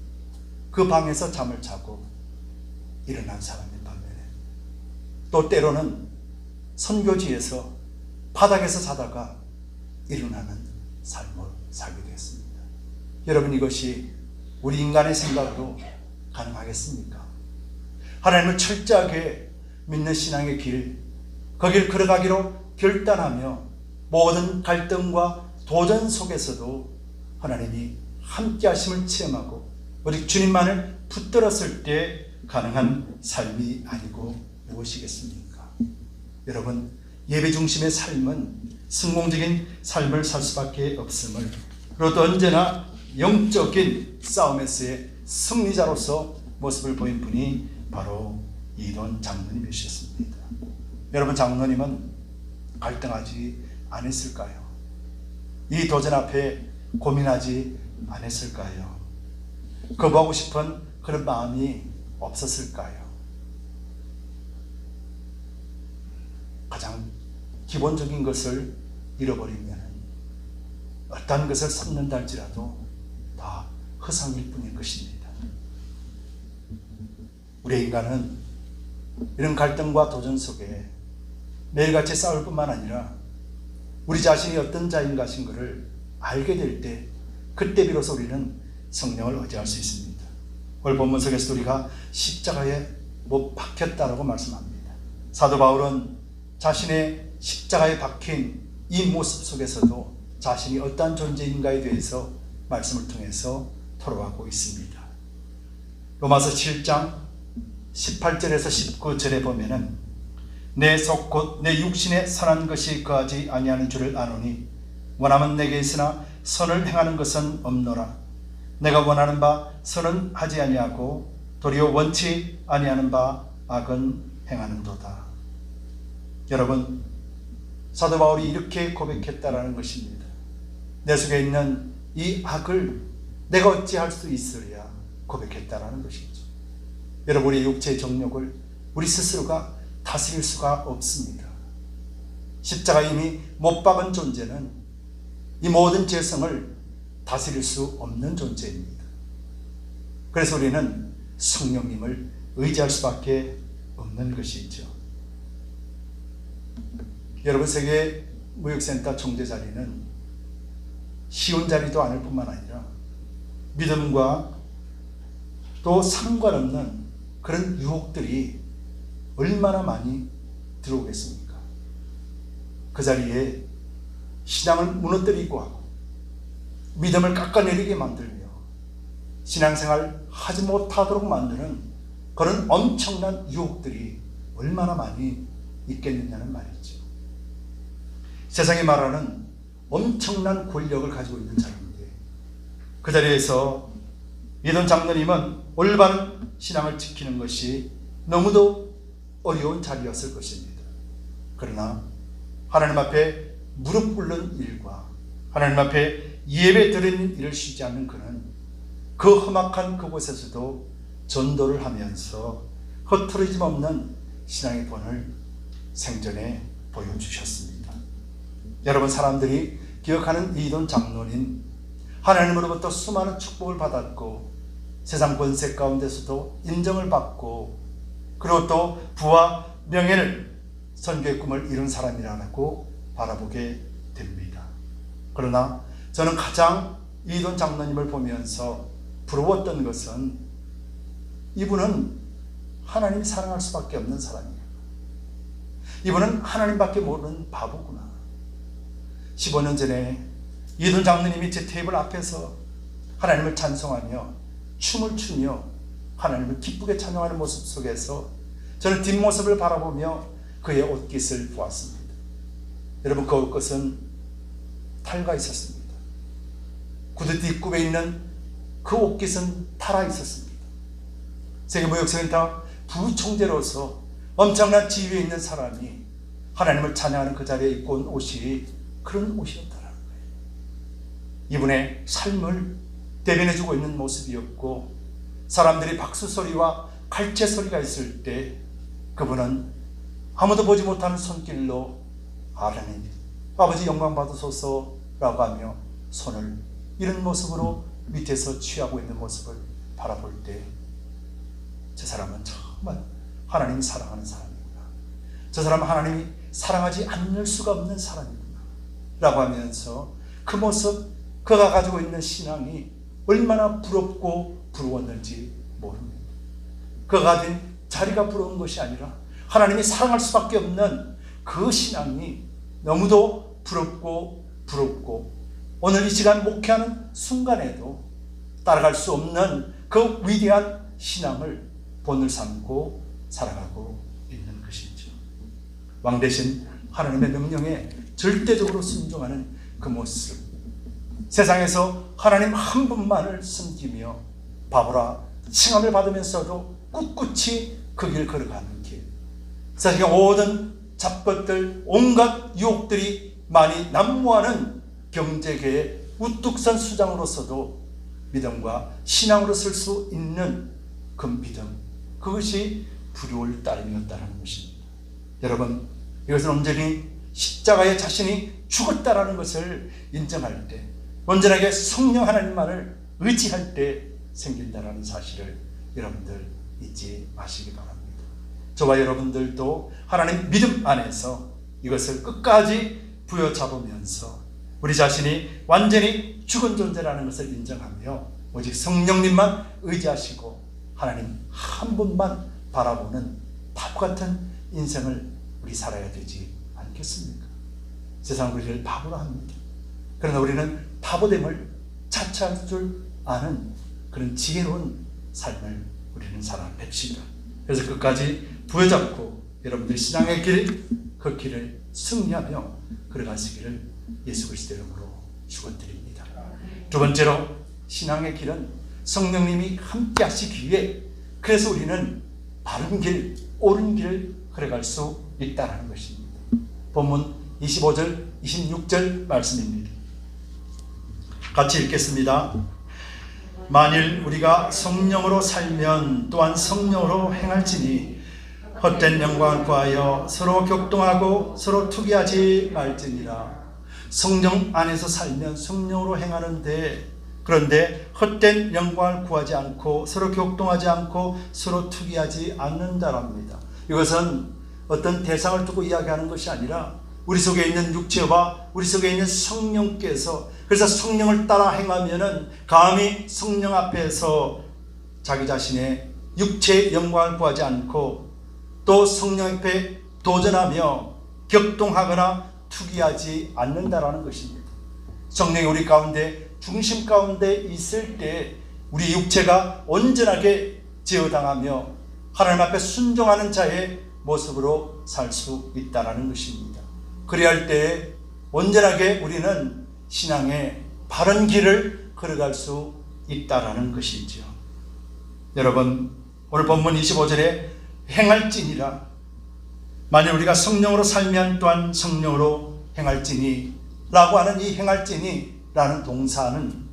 그 방에서 잠을 자고 일어난 사람인 반면에 또 때로는 선교지에서 바닥에서 자다가 일어나는 삶을 살게 됐습니다. 여러분, 이것이 우리 인간의 생각으로 가능하겠습니까? 하나님을 철저하게 믿는 신앙의 길, 거길 걸어가기로 결단하며 모든 갈등과 도전 속에서도 하나님이 함께 하심을 체험하고 오직 주님만을 붙들었을 때 가능한 삶이 아니고 무엇이겠습니까? 여러분, 예배 중심의 삶은 성공적인 삶을 살 수밖에 없음을, 그리고 또 언제나 영적인 싸움에서의 승리자로서 모습을 보인 분이 바로 이돈 장로님이셨습니다. 여러분, 장로님은 갈등하지 않았을까요? 이 도전 앞에 고민하지 않았을까요? 거부하고 싶은 그런 마음이 없었을까요? 가장 기본적인 것을 잃어버리면 어떤 것을 쌓는다 할지라도 다 허상일 뿐인 것입니다. 우리 인간은 이런 갈등과 도전 속에 매일같이 싸울 뿐만 아니라 우리 자신이 어떤 자인 것인 것을 알게 될 때 그때 비로소 우리는 성령을 의지할 수 있습니다. 오늘 본문 속에서 우리가 십자가에 못 박혔다라고 말씀합니다. 사도 바울은 자신의 십자가에 박힌 이 모습 속에서도 자신이 어떠한 존재인가에 대해서 말씀을 통해서 토로하고 있습니다. 로마서 7장 18절에서 19절에 보면은 내 속 곧 내 육신에 선한 것이 거하지 아니하는 줄을 아노니 원함은 내게 있으나 선을 행하는 것은 없노라. 내가 원하는 바 선은 하지 아니하고 도리어 원치 아니하는 바 악은 행하는도다. 여러분, 사도 바울이 이렇게 고백했다라는 것입니다. 내 속에 있는 이 악을 내가 어찌할 수 있으랴 고백했다라는 것이죠. 여러분, 우리의 육체의 정욕을 우리 스스로가 다스릴 수가 없습니다. 십자가 이미 못 박은 존재는 이 모든 죄성을 다스릴 수 없는 존재입니다. 그래서 우리는 성령님을 의지할 수밖에 없는 것이죠. 여러분, 세계 무역센터 총재 자리는 쉬운 자리도 아닐 뿐만 아니라 믿음과 또 상관없는 그런 유혹들이 얼마나 많이 들어오겠습니까? 그 자리에 신앙을 무너뜨리고 하고 믿음을 깎아내리게 만들며 신앙생활 하지 못하도록 만드는 그런 엄청난 유혹들이 얼마나 많이 있겠느냐는 말이죠. 세상이 말하는 엄청난 권력을 가지고 있는 자리인데 그 자리에서 이돈 장로님은 올바른 신앙을 지키는 것이 너무도 어려운 자리였을 것입니다. 그러나 하나님 앞에 무릎 꿇는 일과 하나님 앞에 예배 드리는 일을 쉬지 않는 그는 그 험악한 그곳에서도 전도를 하면서 흐트러짐 없는 신앙의 본을 생전에 보여주셨습니다. 여러분, 사람들이 기억하는 이돈 장로는 하나님으로부터 수많은 축복을 받았고 세상 권세 가운데서도 인정을 받고 그리고 또 부와 명예를 선교의 꿈을 이룬 사람이라고 바라보게 됩니다. 그러나 저는 가장 이돈 장로님을 보면서 부러웠던 것은 이분은 하나님이 사랑할 수밖에 없는 사람이에요. 이분은 하나님밖에 모르는 바보구나. 15년 전에 이돈 장로님이 제 테이블 앞에서 하나님을 찬송하며 춤을 추며 하나님을 기쁘게 찬양하는 모습 속에서 저는 뒷모습을 바라보며 그의 옷깃을 보았습니다. 여러분, 그 옷깃은 탈과 있었습니다. 구두 뒷굽에 있는 그 옷깃은 탈아 있었습니다. 세계무역센터 부총재로서 엄청난 지위에 있는 사람이 하나님을 찬양하는 그 자리에 입고 온 옷이 그런 옷이었다는 거예요. 이분의 삶을 대변해주고 있는 모습이었고 사람들이 박수 소리와 칼채 소리가 있을 때 그분은 아무도 보지 못하는 손길로 하나님 아버지 영광 받으소서라고 하며 손을 이런 모습으로 밑에서 취하고 있는 모습을 바라볼 때 저 사람은 정말 하나님이 사랑하는 사람이구나. 저 사람은 하나님이 사랑하지 않을 수가 없는 사람이구나 라고 하면서 그 모습, 그가 가지고 있는 신앙이 얼마나 부럽고 부러웠는지 모릅니다. 그가 가진 자리가 부러운 것이 아니라 하나님이 사랑할 수밖에 없는 그 신앙이 너무도 부럽고 오늘 이 시간 목회하는 순간에도 따라갈 수 없는 그 위대한 신앙을 본을 삼고 살아가고 있는 것이죠. 왕 대신 하나님의 명령에 절대적으로 순종하는 그 모습, 세상에서 하나님 한 분만을 섬기며 바보라 칭함을 받으면서도 꿋꿋이 그 길 걸어가는 길, 세상의 모든 잡것들, 온갖 유혹들이 많이 난무하는 경제계의 우뚝 선 수장으로서도 믿음과 신앙으로 쓸 수 있는 그 믿음, 그것이 부러울 따름이었다는 것입니다. 여러분, 이것은 온전히 십자가에 자신이 죽었다라는 것을 인정할 때, 온전하게 성령 하나님만을 의지할 때 생긴다라는 사실을 여러분들 잊지 마시기 바랍니다. 저와 여러분들도 하나님 믿음 안에서 이것을 끝까지 부여잡으면서 우리 자신이 완전히 죽은 존재라는 것을 인정하며 오직 성령님만 의지하시고 하나님 한 분만 바라보는 바보 같은 인생을 우리 살아야 되지 않겠습니까? 세상은 우리를 바보로 합니다. 그러나 우리는 바보됨을 자처할 줄 아는 그런 지혜로운 삶을 우리는 살아냅시다. 그래서 끝까지 부여잡고 여러분들이 신앙의 길, 그 길을 승리하며 걸어가시기를 예수 그리스도 이름으로 축원드립니다. 두 번째로 신앙의 길은 성령님이 함께 하시기에 그래서 우리는 바른 길, 옳은 길을 걸어갈 수 있다는 것입니다. 본문 25절, 26절 말씀입니다. 같이 읽겠습니다. 만일 우리가 성령으로 살면 또한 성령으로 행할지니 헛된 영광을 구하여 서로 격동하고 서로 투기하지 말지니라. 성령 안에서 살면 성령으로 행하는데, 그런데 헛된 영광을 구하지 않고 서로 격동하지 않고 서로 투기하지 않는다랍니다. 이것은 어떤 대상을 두고 이야기하는 것이 아니라 우리 속에 있는 육체와 우리 속에 있는 성령께서, 그래서 성령을 따라 행하면은 감히 성령 앞에서 자기 자신의 육체의 영광을 구하지 않고 또 성령 앞에 도전하며 격동하거나 투기하지 않는다라는 것입니다. 성령이 우리 가운데 중심 가운데 있을 때 우리 육체가 온전하게 제어당하며 하나님 앞에 순종하는 자의 모습으로 살 수 있다라는 것입니다. 그래야 할 때 온전하게 우리는 신앙의 바른 길을 걸어갈 수 있다라는 것이죠. 여러분, 오늘 본문 25절에 행할지니라. 만일 우리가 성령으로 살면 또한 성령으로 행할지니 라고 하는 이 행할지니 라는 동사는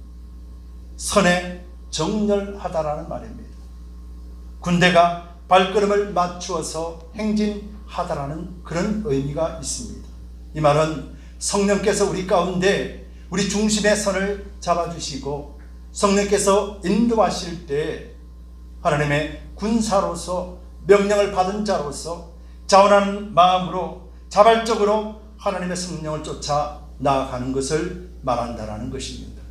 선에 정렬하다라는 말입니다. 군대가 발걸음을 맞추어서 행진하다라는 그런 의미가 있습니다. 이 말은 성령께서 우리 가운데 우리 중심의 선을 잡아주시고 성령께서 인도하실 때 하나님의 군사로서 명령을 받은 자로서 자원하는 마음으로 자발적으로 하나님의 성령을 쫓아 나아가는 것을 말한다라는 것입니다.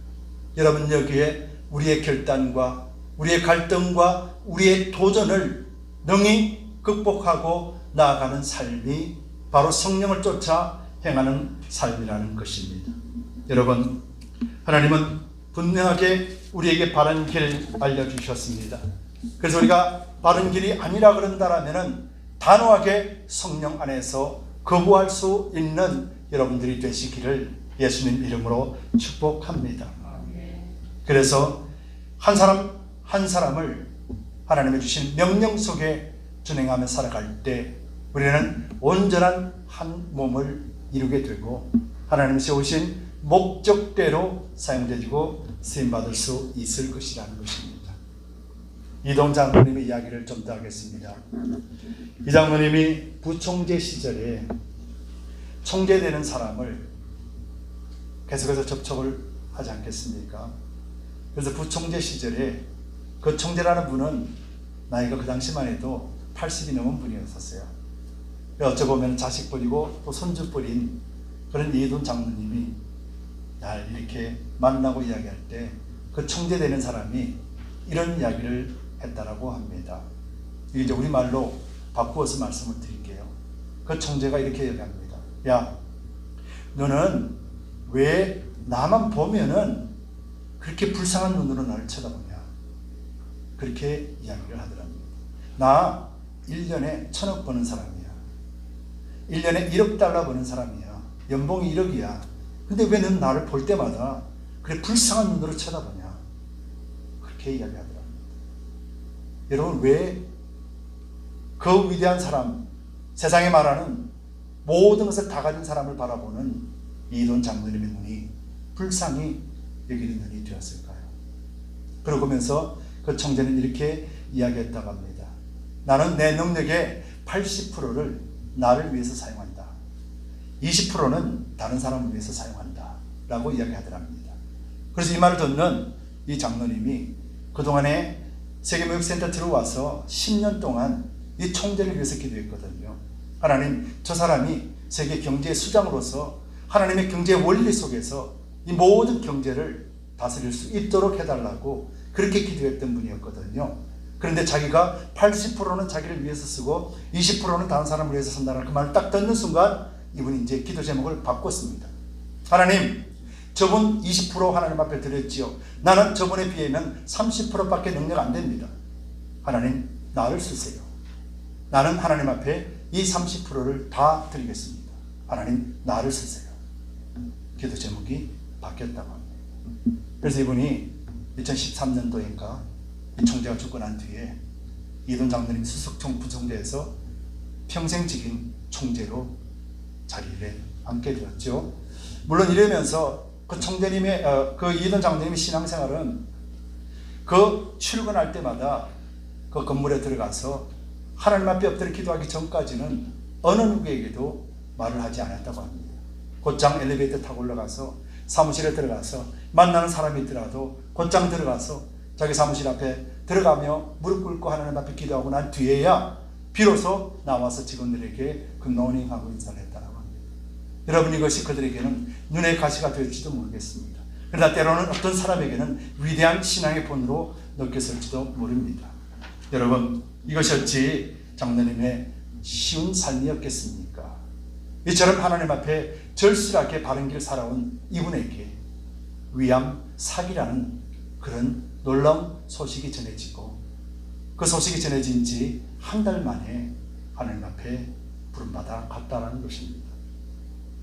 여러분, 여기에 우리의 결단과 우리의 갈등과 우리의 도전을 능히 극복하고 나아가는 삶이 바로 성령을 쫓아 행하는 삶이라는 것입니다. 여러분, 하나님은 분명하게 우리에게 바른 길을 알려주셨습니다. 그래서 우리가 바른 길이 아니라 그런다라면 단호하게 성령 안에서 거부할 수 있는 여러분들이 되시기를 예수님 이름으로 축복합니다. 그래서 한 사람 한 사람을 하나님의 주신 명령 속에 준행하며 살아갈 때 우리는 온전한 한 몸을 이루게 되고 하나님이 세우신 목적대로 사용되고 쓰임받을 수 있을 것이라는 것입니다. 이동 장로님의 이야기를 좀 더 하겠습니다. 이 장로님이 부총재 시절에 총재되는 사람을 계속해서 접촉을 하지 않겠습니까? 그래서 부총재 시절에 그 총재라는 분은 나이가 그 당시만 해도 80이 넘은 분이었었어요. 어쩌보면 자식뻘이고 또 손주뻘인 그런 이해돈 장로님이 날 이렇게 만나고 이야기할 때 그 총재되는 사람이 이런 이야기를 했다라고 합니다. 이게 이제 우리말로 바꾸어서 말씀을 드릴게요. 그 총재가 이렇게 얘기합니다. 야, 너는 왜 나만 보면은 그렇게 불쌍한 눈으로 나를 쳐다보냐? 그렇게 이야기를 하더랍니다. 나 1년에 1,000억 버는 사람이야. 1년에 1억 달러 버는 사람이야. 연봉이 1억이야. 근데 왜 넌 나를 볼 때마다 그래 불쌍한 눈으로 쳐다보냐? 그렇게 이야기하더랍니다. 여러분, 왜 그 위대한 사람, 세상에 말하는 모든 것을 다 가진 사람을 바라보는 이돈 장로님의 눈이 불쌍히 여기는 눈이 되었을까요? 그러면서 그 총재는 이렇게 이야기했다고 합니다. 나는 내 능력의 80%를 나를 위해서 사용한다. 20%는 다른 사람을 위해서 사용한다. 라고 이야기하더랍니다. 그래서 이 말을 듣는 이 장로님이 그동안에 세계무역센터 들어와서 10년 동안 이 총재를 위해서 기도했거든요. 하나님, 저 사람이 세계 경제의 수장으로서 하나님의 경제 원리 속에서 이 모든 경제를 다스릴 수 있도록 해달라고 그렇게 기도했던 분이었거든요. 그런데 자기가 80%는 자기를 위해서 쓰고 20%는 다른 사람을 위해서 쓴다는 그 말을 딱 듣는 순간 이분이 이제 기도 제목을 바꿨습니다. 하나님, 저분 20% 하나님 앞에 드렸지요. 나는 저분에 비하면 30%밖에 능력 안 됩니다. 하나님 나를 쓰세요. 나는 하나님 앞에 이 30%를 다 드리겠습니다. 하나님 나를 쓰세요. 기도 제목이 바뀌었다고 합니다. 그래서 이분이 2013년도인가 이 총재가 죽고 난 뒤에 이돈 장로님 수석총 부총재에서 평생직임 총재로 자리에 앉게 되었죠. 물론 이러면서 그 총재님의 그 이돈 장로님의 신앙생활은 그 출근할 때마다 그 건물에 들어가서 하나님 앞에 엎드려 기도하기 전까지는 어느 누구에게도 말을 하지 않았다고 합니다. 곧장 엘리베이터 타고 올라가서 사무실에 들어가서 만나는 사람이 있더라도 곧장 들어가서 자기 사무실 앞에 들어가며 무릎 꿇고 하나님 앞에 기도하고 난 뒤에야 비로소 나와서 직원들에게 굿모닝하고 인사를 했다고 합니다. 여러분, 이것이 그들에게는 눈의 가시가 될지도 모르겠습니다. 그러나 때로는 어떤 사람에게는 위대한 신앙의 본으로 느꼈을지도 모릅니다. 여러분, 이것이 어찌 장로님의 쉬운 삶이었겠습니까? 이처럼 하나님 앞에 절실하게 바른 길 살아온 이분에게 위암 사기라는 그런 놀라운 소식이 전해지고, 그 소식이 전해진 지 한 달 만에 하나님 앞에 부름받아 갔다는 것입니다.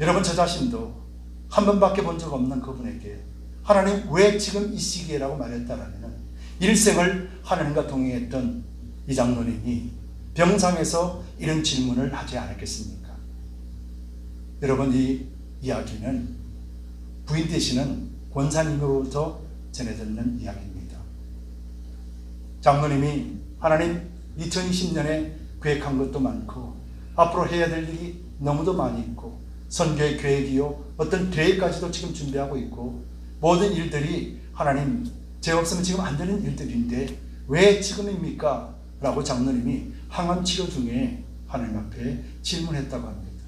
여러분, 저 자신도 한 번밖에 본 적 없는 그분에게 하나님 왜 지금 이 시기에라고 말했다라면, 일생을 하나님과 동행했던 이 장로님이 병상에서 이런 질문을 하지 않았겠습니까? 여러분, 이 이야기는 부인 되시는 권사님으로부터 전해졌는 이야기입니다. 장로님이 하나님 2020년에 계획한 것도 많고 앞으로 해야 될 일이 너무도 많이 있고 선교의 계획이요 어떤 계획까지도 지금 준비하고 있고 모든 일들이 하나님 제 없으면 지금 안 되는 일들인데 왜 지금입니까? 라고 장로님이 항암 치료 중에 하나님 앞에 질문했다고 합니다.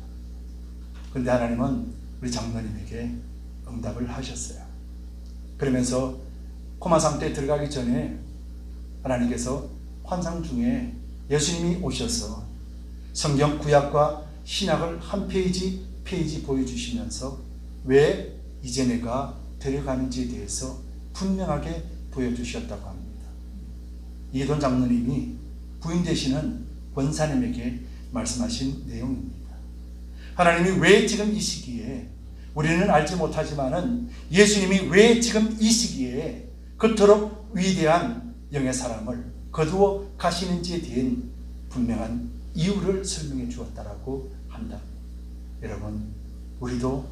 그런데 하나님은 우리 장로님에게 응답을 하셨어요. 그러면서 코마 상태에 들어가기 전에 하나님께서 환상 중에 예수님이 오셔서 성경 구약과 신약을 한 페이지 보여주시면서 왜 이제 내가 데려가는지에 대해서 분명하게 보여주셨다고 합니다. 이돈 장로님이 부인 되시는 권사님에게 말씀하신 내용입니다. 하나님이 왜 지금 이 시기에, 우리는 알지 못하지만은 예수님이 왜 지금 이 시기에 그토록 위대한 영의 사람을 거두어 가시는지에 대한 분명한 이유를 설명해 주었다라고 한다. 여러분, 우리도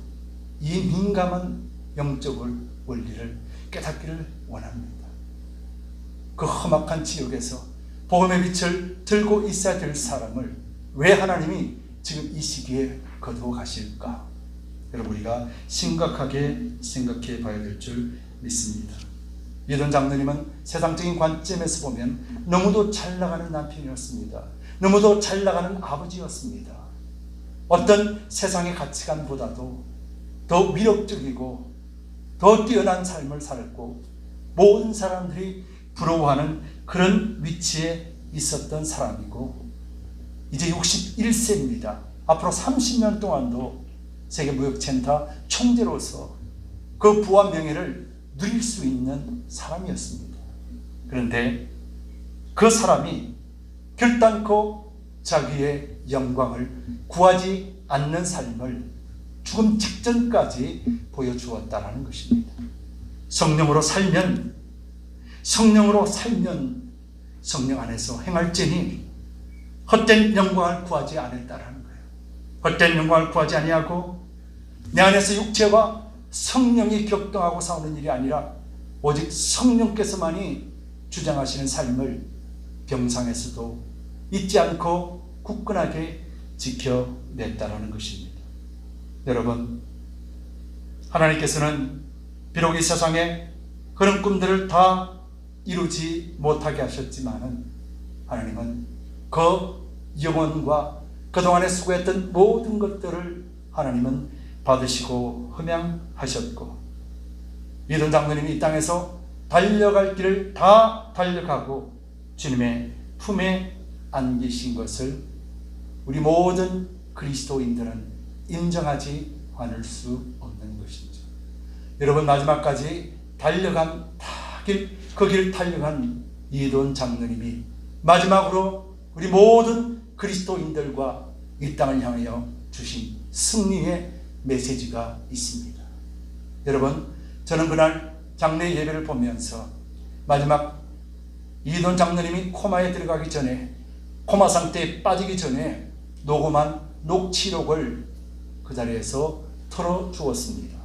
이 민감한 영적 원리를 깨닫기를 원합니다. 그 험악한 지역에서 복음의 빛을 들고 있어야 될 사람을 왜 하나님이 지금 이 시기에 거두어 가실까? 여러분, 우리가 심각하게 생각해 봐야 될 줄 믿습니다. 이돈 장로님은 세상적인 관점에서 보면 너무도 잘 나가는 남편이었습니다. 너무도 잘 나가는 아버지였습니다. 어떤 세상의 가치관보다도 더 위력적이고 더 뛰어난 삶을 살고 모든 사람들이 부러워하는 그런 위치에 있었던 사람이고, 이제 61세입니다. 앞으로 30년 동안도 세계무역센터 총재로서 그 부와 명예를 누릴 수 있는 사람이었습니다. 그런데 그 사람이 결단코 자기의 영광을 구하지 않는 삶을 죽음 직전까지 보여주었다는 것입니다. 성령으로 살면 성령 안에서 행할지니 헛된 영광을 구하지 않았다는 거예요. 헛된 영광을 구하지 아니하고 내 안에서 육체와 성령이 격동하고 싸우는 일이 아니라 오직 성령께서만이 주장하시는 삶을 병상에서도 잊지 않고 굳건하게 지켜냈다는 것입니다. 여러분, 하나님께서는 비록 이 세상에 그런 꿈들을 다 이루지 못하게 하셨지만은 하나님은 그 영혼과 그동안에 수고했던 모든 것들을 하나님은 받으시고 흠양하셨고, 이돈 장로님이 이 땅에서 달려갈 길을 다 달려가고 주님의 품에 안기신 것을 우리 모든 그리스도인들은 인정하지 않을 수 없는 것이죠. 여러분, 마지막까지 달려간 그 길 달려간 이돈 장로님이 마지막으로 우리 모든 그리스도인들과 이 땅을 향하여 주신 승리의 메시지가 있습니다. 여러분, 저는 그날 장례 예배를 보면서 마지막 이돈 장로님이 코마에 들어가기 전에, 코마 상태에 빠지기 전에 녹음한 녹취록을 그 자리에서 털어주었습니다.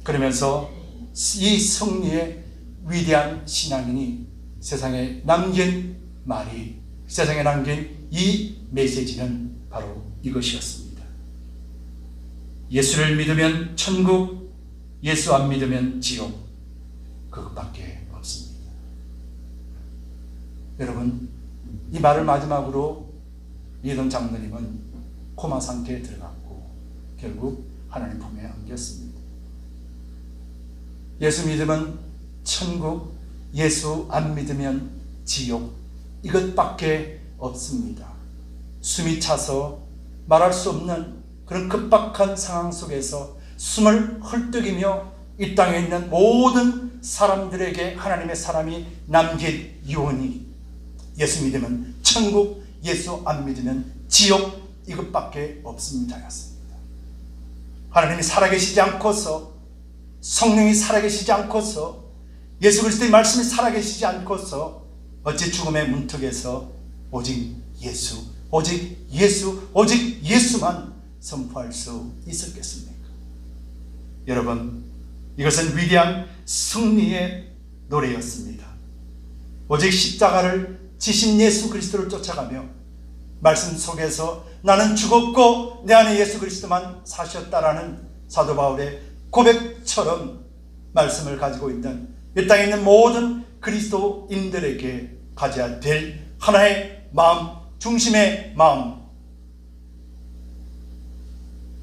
그러면서 이 승리의 위대한 신앙인이 세상에 남긴 말이, 세상에 남긴 이 메시지는 바로 이것이었습니다. 예수를 믿으면 천국, 예수 안 믿으면 지옥, 그것밖에 없습니다. 여러분, 이 말을 마지막으로 이돈 장로님은 코마 상태에 들어갔고 결국 하나님 품에 안겼습니다. 예수 믿으면 천국, 예수 안 믿으면 지옥, 이것밖에 없습니다. 숨이 차서 말할 수 없는 그런 급박한 상황 속에서 숨을 헐떡이며 이 땅에 있는 모든 사람들에게 하나님의 사람이 남긴 유언이 예수 믿으면 천국, 예수 안 믿으면 지옥, 이것밖에 없습니다 였습니다. 하나님이 살아계시지 않고서, 성령이 살아계시지 않고서, 예수 그리스도의 말씀이 살아계시지 않고서 어찌 죽음의 문턱에서 오직 예수, 오직 예수, 오직 예수만 선포할 수 있었겠습니까? 여러분, 이것은 위대한 승리의 노래였습니다. 오직 십자가를 지신 예수 그리스도를 쫓아가며 말씀 속에서 나는 죽었고 내 안에 예수 그리스도만 사셨다라는 사도 바울의 고백처럼 말씀을 가지고 있는 이 땅에 있는 모든 그리스도인들에게 가져야 될 하나의 마음, 중심의 마음,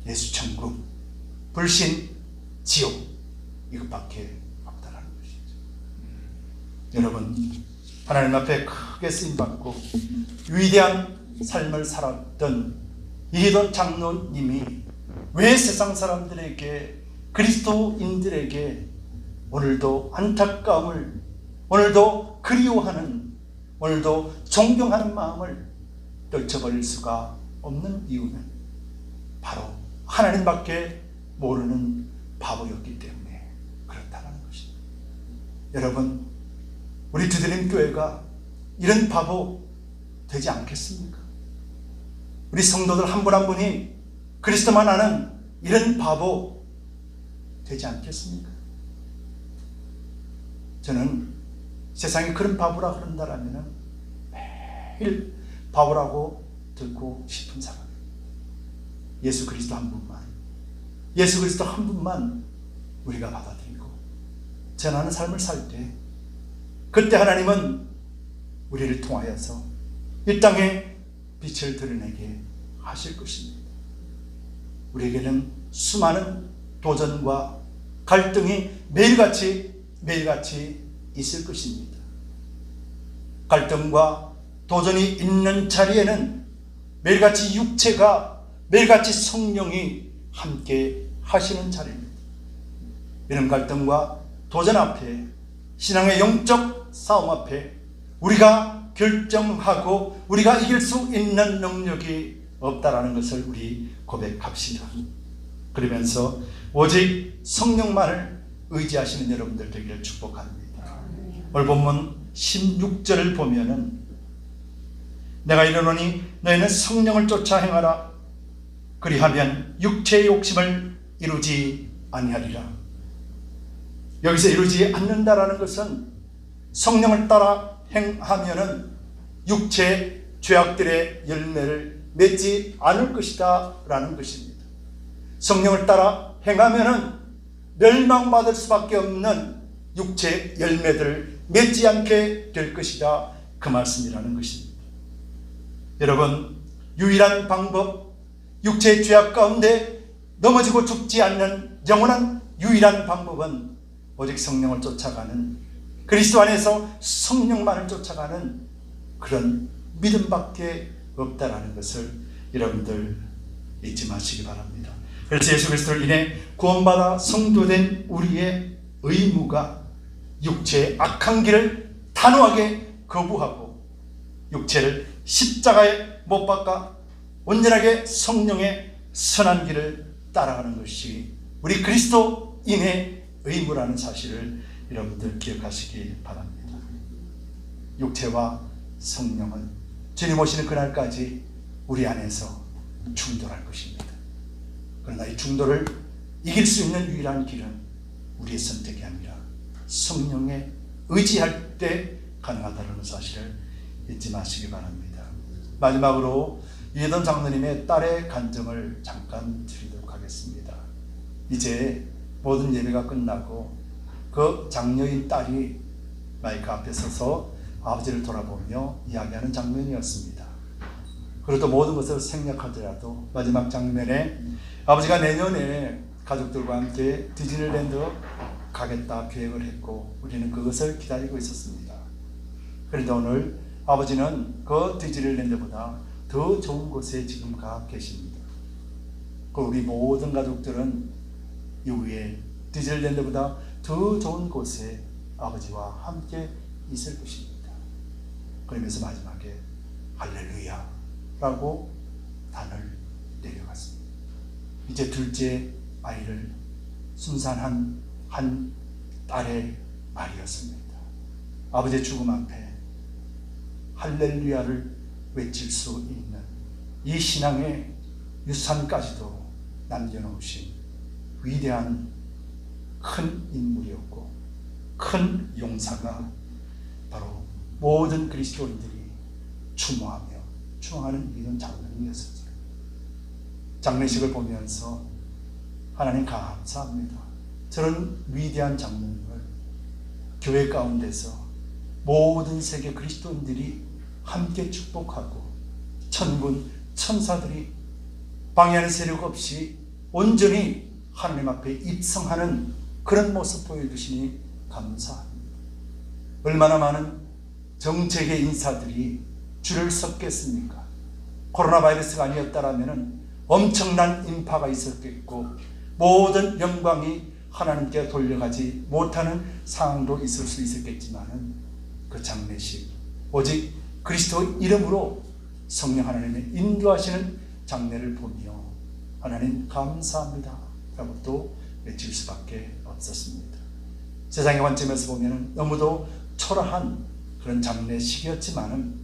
예수 천국, 불신 지옥, 이것밖에 없다라는 것이죠. 여러분, 하나님 앞에 크게 쓰임받고 위대한 삶을 살았던 이돈 장로님이 왜 세상 사람들에게, 그리스도인들에게 오늘도 안타까움을, 오늘도 그리워하는, 오늘도 존경하는 마음을 떨쳐버릴 수가 없는 이유는 바로 하나님밖에 모르는 바보였기 때문에 그렇다는 것입니다. 여러분, 우리 두드림 교회가 이런 바보 되지 않겠습니까? 우리 성도들 한 분 한 분이 그리스도만 아는 이런 바보 되지 않겠습니까? 저는 세상에 그런 바보라 그런다라면 매일 바보라고 듣고 싶은 사람입니다. 예수 그리스도 한 분만, 예수 그리스도 한 분만 우리가 받아들이고 전하는 삶을 살 때, 그때 하나님은 우리를 통하여서 이 땅에 빛을 드러내게 하실 것입니다. 우리에게는 수많은 도전과 갈등이 매일같이 있을 것입니다. 갈등과 도전이 있는 자리에는 매일같이 육체가, 매일같이 성령이 함께 하시는 자리입니다. 이런 갈등과 도전 앞에, 신앙의 영적 싸움 앞에 우리가 결정하고 우리가 이길 수 있는 능력이 없다라는 것을 우리 고백합시다. 그러면서 오직 성령만을 의지하시는 여러분들 되기를 축복합니다. 오늘 본문 16절을 보면은 내가 이르노니 너희는 성령을 쫓아 행하라. 그리하면 육체의 욕심을 이루지 아니하리라. 여기서 이루지 않는다라는 것은 성령을 따라 행하면은 육체의 죄악들의 열매를 맺지 않을 것이다 라는 것입니다. 성령을 따라 행하면은 멸망받을 수밖에 없는 육체의 열매들을 맺지 않게 될 것이다, 그 말씀이라는 것입니다. 여러분, 유일한 방법, 육체의 죄악 가운데 넘어지고 죽지 않는 영원한 유일한 방법은 오직 성령을 쫓아가는, 그리스도 안에서 성령만을 쫓아가는 그런 믿음밖에 없다라는 것을 여러분들 잊지 마시기 바랍니다. 그래서 예수 그리스도를 인해 구원받아 성도된 우리의 의무가 육체의 악한 길을 단호하게 거부하고 육체를 십자가에 못 박아 온전하게 성령의 선한 길을 따라가는 것이 우리 그리스도인의 의무라는 사실을 여러분들 기억하시기 바랍니다. 육체와 성령은 주님 오시는 그날까지 우리 안에서 충돌할 것입니다. 그러나 이 충돌을 이길 수 있는 유일한 길은 우리의 선택이 아니라 성령에 의지할 때 가능하다는 사실을 잊지 마시기 바랍니다. 마지막으로 이해돈 장로님의 딸의 간증을 잠깐 드리도록 하겠습니다. 이제 모든 예배가 끝나고 그 장녀인 딸이 마이크 앞에 서서 아버지를 돌아보며 이야기하는 장면이었습니다. 그래도 모든 것을 생략하더라도 마지막 장면에 아버지가 내년에 가족들과 함께 디즈니랜드 가겠다 계획을 했고 우리는 그것을 기다리고 있었습니다. 그런데 오늘 아버지는 그 디즈니랜드보다 더 좋은 곳에 지금 가 계십니다. 그 우리 모든 가족들은 이후에 디즈니랜드보다 더 좋은 곳에 아버지와 함께 있을 것입니다. 그러면서 마지막에 할렐루야 라고 단을 내려갔습니다. 이제 둘째 아이를 순산한 한 딸의 말이었습니다. 아버지의 죽음 앞에 할렐루야를 외칠 수 있는 이 신앙의 유산까지도 남겨놓으신 위대한 큰 인물이었고 큰 용사가 바로 모든 그리스도인들이 추모하는 이런 장면이었습니다. 장례식을 보면서 하나님 감사합니다. 저런 위대한 장면을 교회 가운데서 모든 세계 그리스도인들이 함께 축복하고 천군 천사들이 방해하는 세력 없이 온전히 하나님 앞에 입성하는 그런 모습 보여주시니 감사합니다. 얼마나 많은 정책의 인사들이 줄을 섰겠습니까? 코로나 바이러스가 아니었다면 엄청난 인파가 있었겠고 모든 영광이 하나님께 돌려가지 못하는 상황도 있을 수 있었겠지만 그 장례식 오직 그리스도 이름으로 성령 하나님의 인도하시는 장례를 보며 하나님 감사합니다 라고 또 외칠 수밖에 없었습니다. 세상의 관점에서 보면 너무도 초라한 그런 장례식이었지만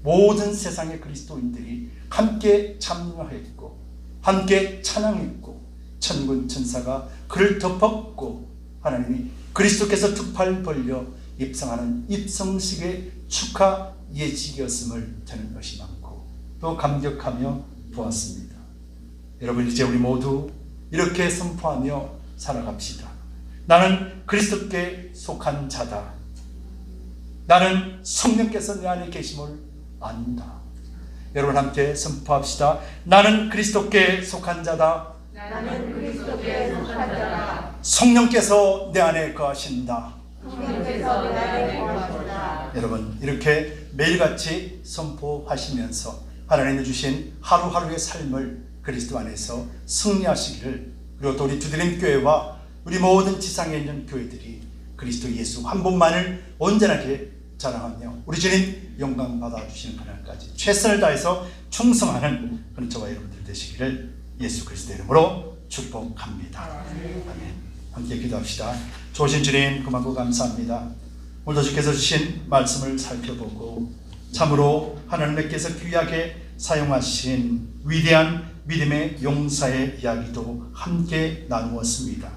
모든 세상의 그리스도인들이 함께 참여했고 함께 찬양했고 천군 천사가 그를 덮었고 하나님이 그리스도께서 두 팔 벌려 입성하는 입성식의 축하 예식이었음을 저는 의심하고 또 감격하며 보았습니다. 여러분 이제 우리 모두 이렇게 선포하며 살아갑시다. 나는 그리스도께 속한 자다. 나는 성령께서 내 안에 계심을 안다. 여러분 함께 선포합시다. 나는 그리스도께 속한 자다. 나는 그리스도께 속한 자다. 성령께서 내 안에 거하신다. 성령께서 내 안에 거하신다. 여러분 이렇게 매일같이 선포하시면서 하나님이 주신 하루하루의 삶을 그리스도 안에서 승리하시기를, 그리고 또 우리 두드림 교회와 우리 모든 지상에 있는 교회들이 그리스도 예수 한 분만을 온전하게 자랑하며 우리 주님 영광 받아주시는 그날까지 최선을 다해서 충성하는 그런 저와 여러분들 되시기를 예수 그리스도의 이름으로 축복합니다. 아멘. 함께 기도합시다. 좋으신 주님 고맙고 감사합니다. 오늘도 주께서 주신 말씀을 살펴보고 참으로 하나님께서 귀하게 사용하신 위대한 믿음의 용사의 이야기도 함께 나누었습니다.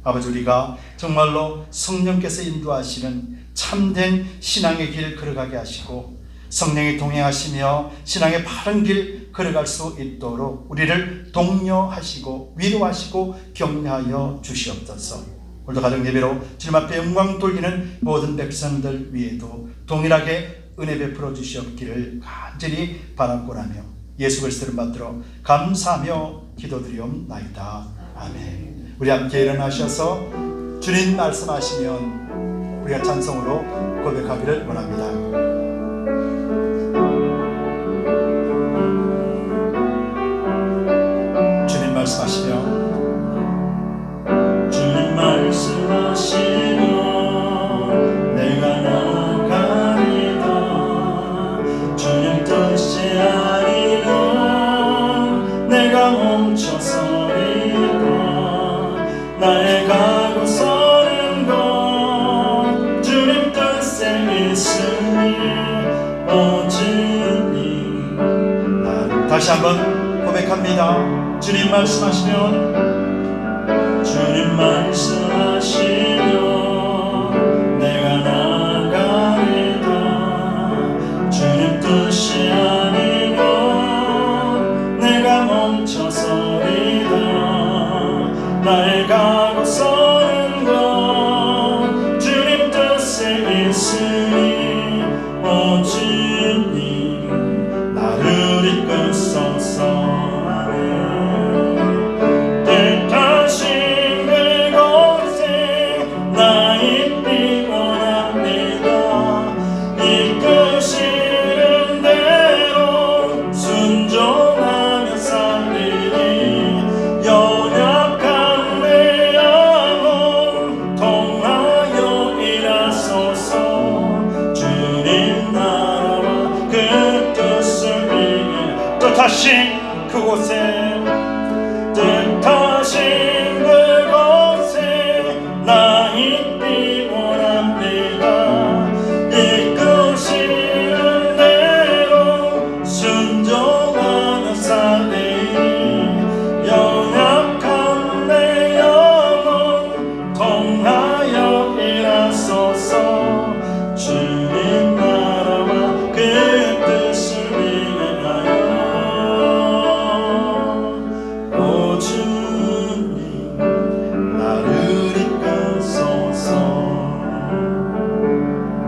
아버지, 우리가 정말로 성령께서 인도하시는 참된 신앙의 길 걸어가게 하시고 성령이 동행하시며 신앙의 바른 길 걸어갈 수 있도록 우리를 독려하시고 위로하시고 격려하여 주시옵소서. 오늘도 가정 예배로 주님 앞에 영광 돌리는 모든 백성들 위에도 동일하게 은혜 베풀어 주시옵기를 간절히 바라고라며 예수 그리스도를 받들어 감사하며 기도드리옵나이다. 아멘. 우리 함께 일어나셔서 주님 말씀하시면 우리가 찬송으로 고백하기를 원합니다. 주님 말씀하시면 다시 한번 고백합니다. 주님 말씀하시면, 주님 말씀하시면 내가 나가리다. 주님 뜻이 아니면 내가 멈춰서리다. 나의 가고 서는 것 주님 뜻에 있으니, 오 주님 나를 이끄소서. 뜻하신 그곳에, 뜻하신 그곳에 나 있기 원합니다. 이끄시는 대로 순종하며 살리니, 연약한 내 영혼 통하여 일하소서. 주님 나라와 그 뜻을 위하여,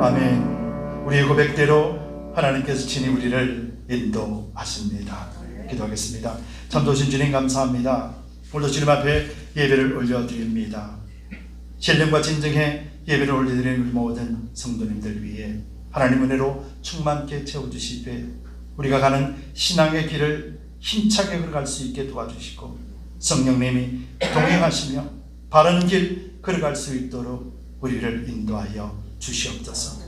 아멘. 우리의 고백대로 하나님께서 친히 우리를 인도하십니다. 기도하겠습니다. 참 좋으신 주님 감사합니다. 오늘도 주님 앞에 예배를 올려드립니다. 신령과 진정의 예배를 올려드리는 우리 모든 성도님들 위해 하나님 은혜로 충만케 채워주시되, 우리가 가는 신앙의 길을 힘차게 걸어갈 수 있게 도와주시고, 성령님이 동행하시며 바른 길 걸어갈 수 있도록 우리를 인도하여 주시옵소서.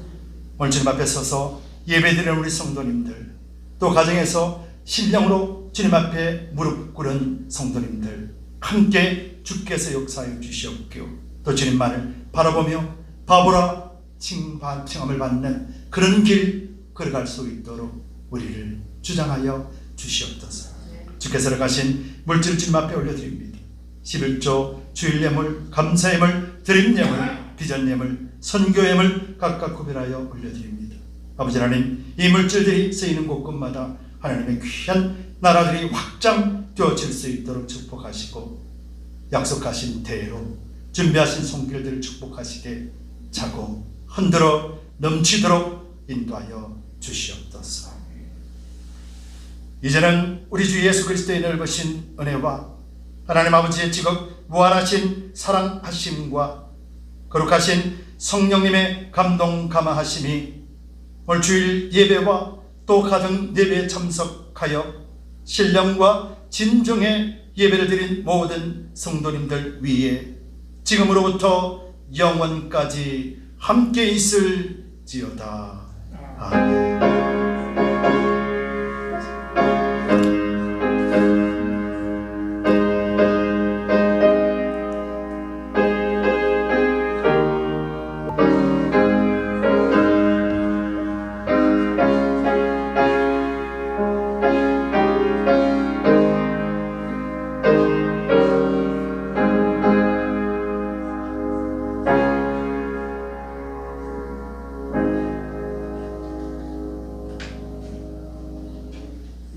오늘 주님 앞에 서서 예배드리는 우리 성도님들, 또 가정에서 신령으로 주님 앞에 무릎 꿇은 성도님들 함께 주께서 역사하여 주시옵고, 또 주님만을 바라보며 바보라 칭함을 받는 그런 길 걸어갈 수 있도록 우리를 주장하여 주시옵소서. 주께서 가신 물질 주님 앞에 올려드립니다. 11조 주일 예물, 감사 예물, 드림 예물, 비전 예물, 선교 예물 각각 구별하여 올려드립니다. 아버지 하나님, 이 물질들이 쓰이는 곳곳마다 하나님의 귀한 나라들이 확장되어질 수 있도록 축복하시고, 약속하신 대로 준비하신 손길들을 축복하시되 차고 흔들어 넘치도록 인도하여 주시옵소서. 이제는 우리 주 예수 그리스도의 넓으신 은혜와 하나님 아버지의 지극 무한하신 사랑하심과 거룩하신 성령님의 감동 감화하심이 오늘 주일 예배와 또 가정 예배에 참석하여 신령과 진정의 예배를 드린 모든 성도님들 위에 지금으로부터 영원까지 함께 있을지어다. 아멘.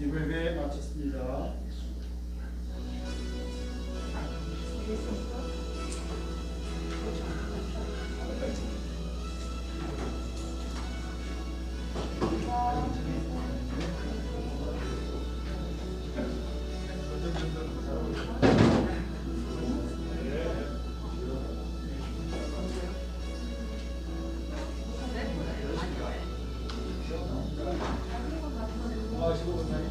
예배 마쳤습니다. 아, 15분 사이.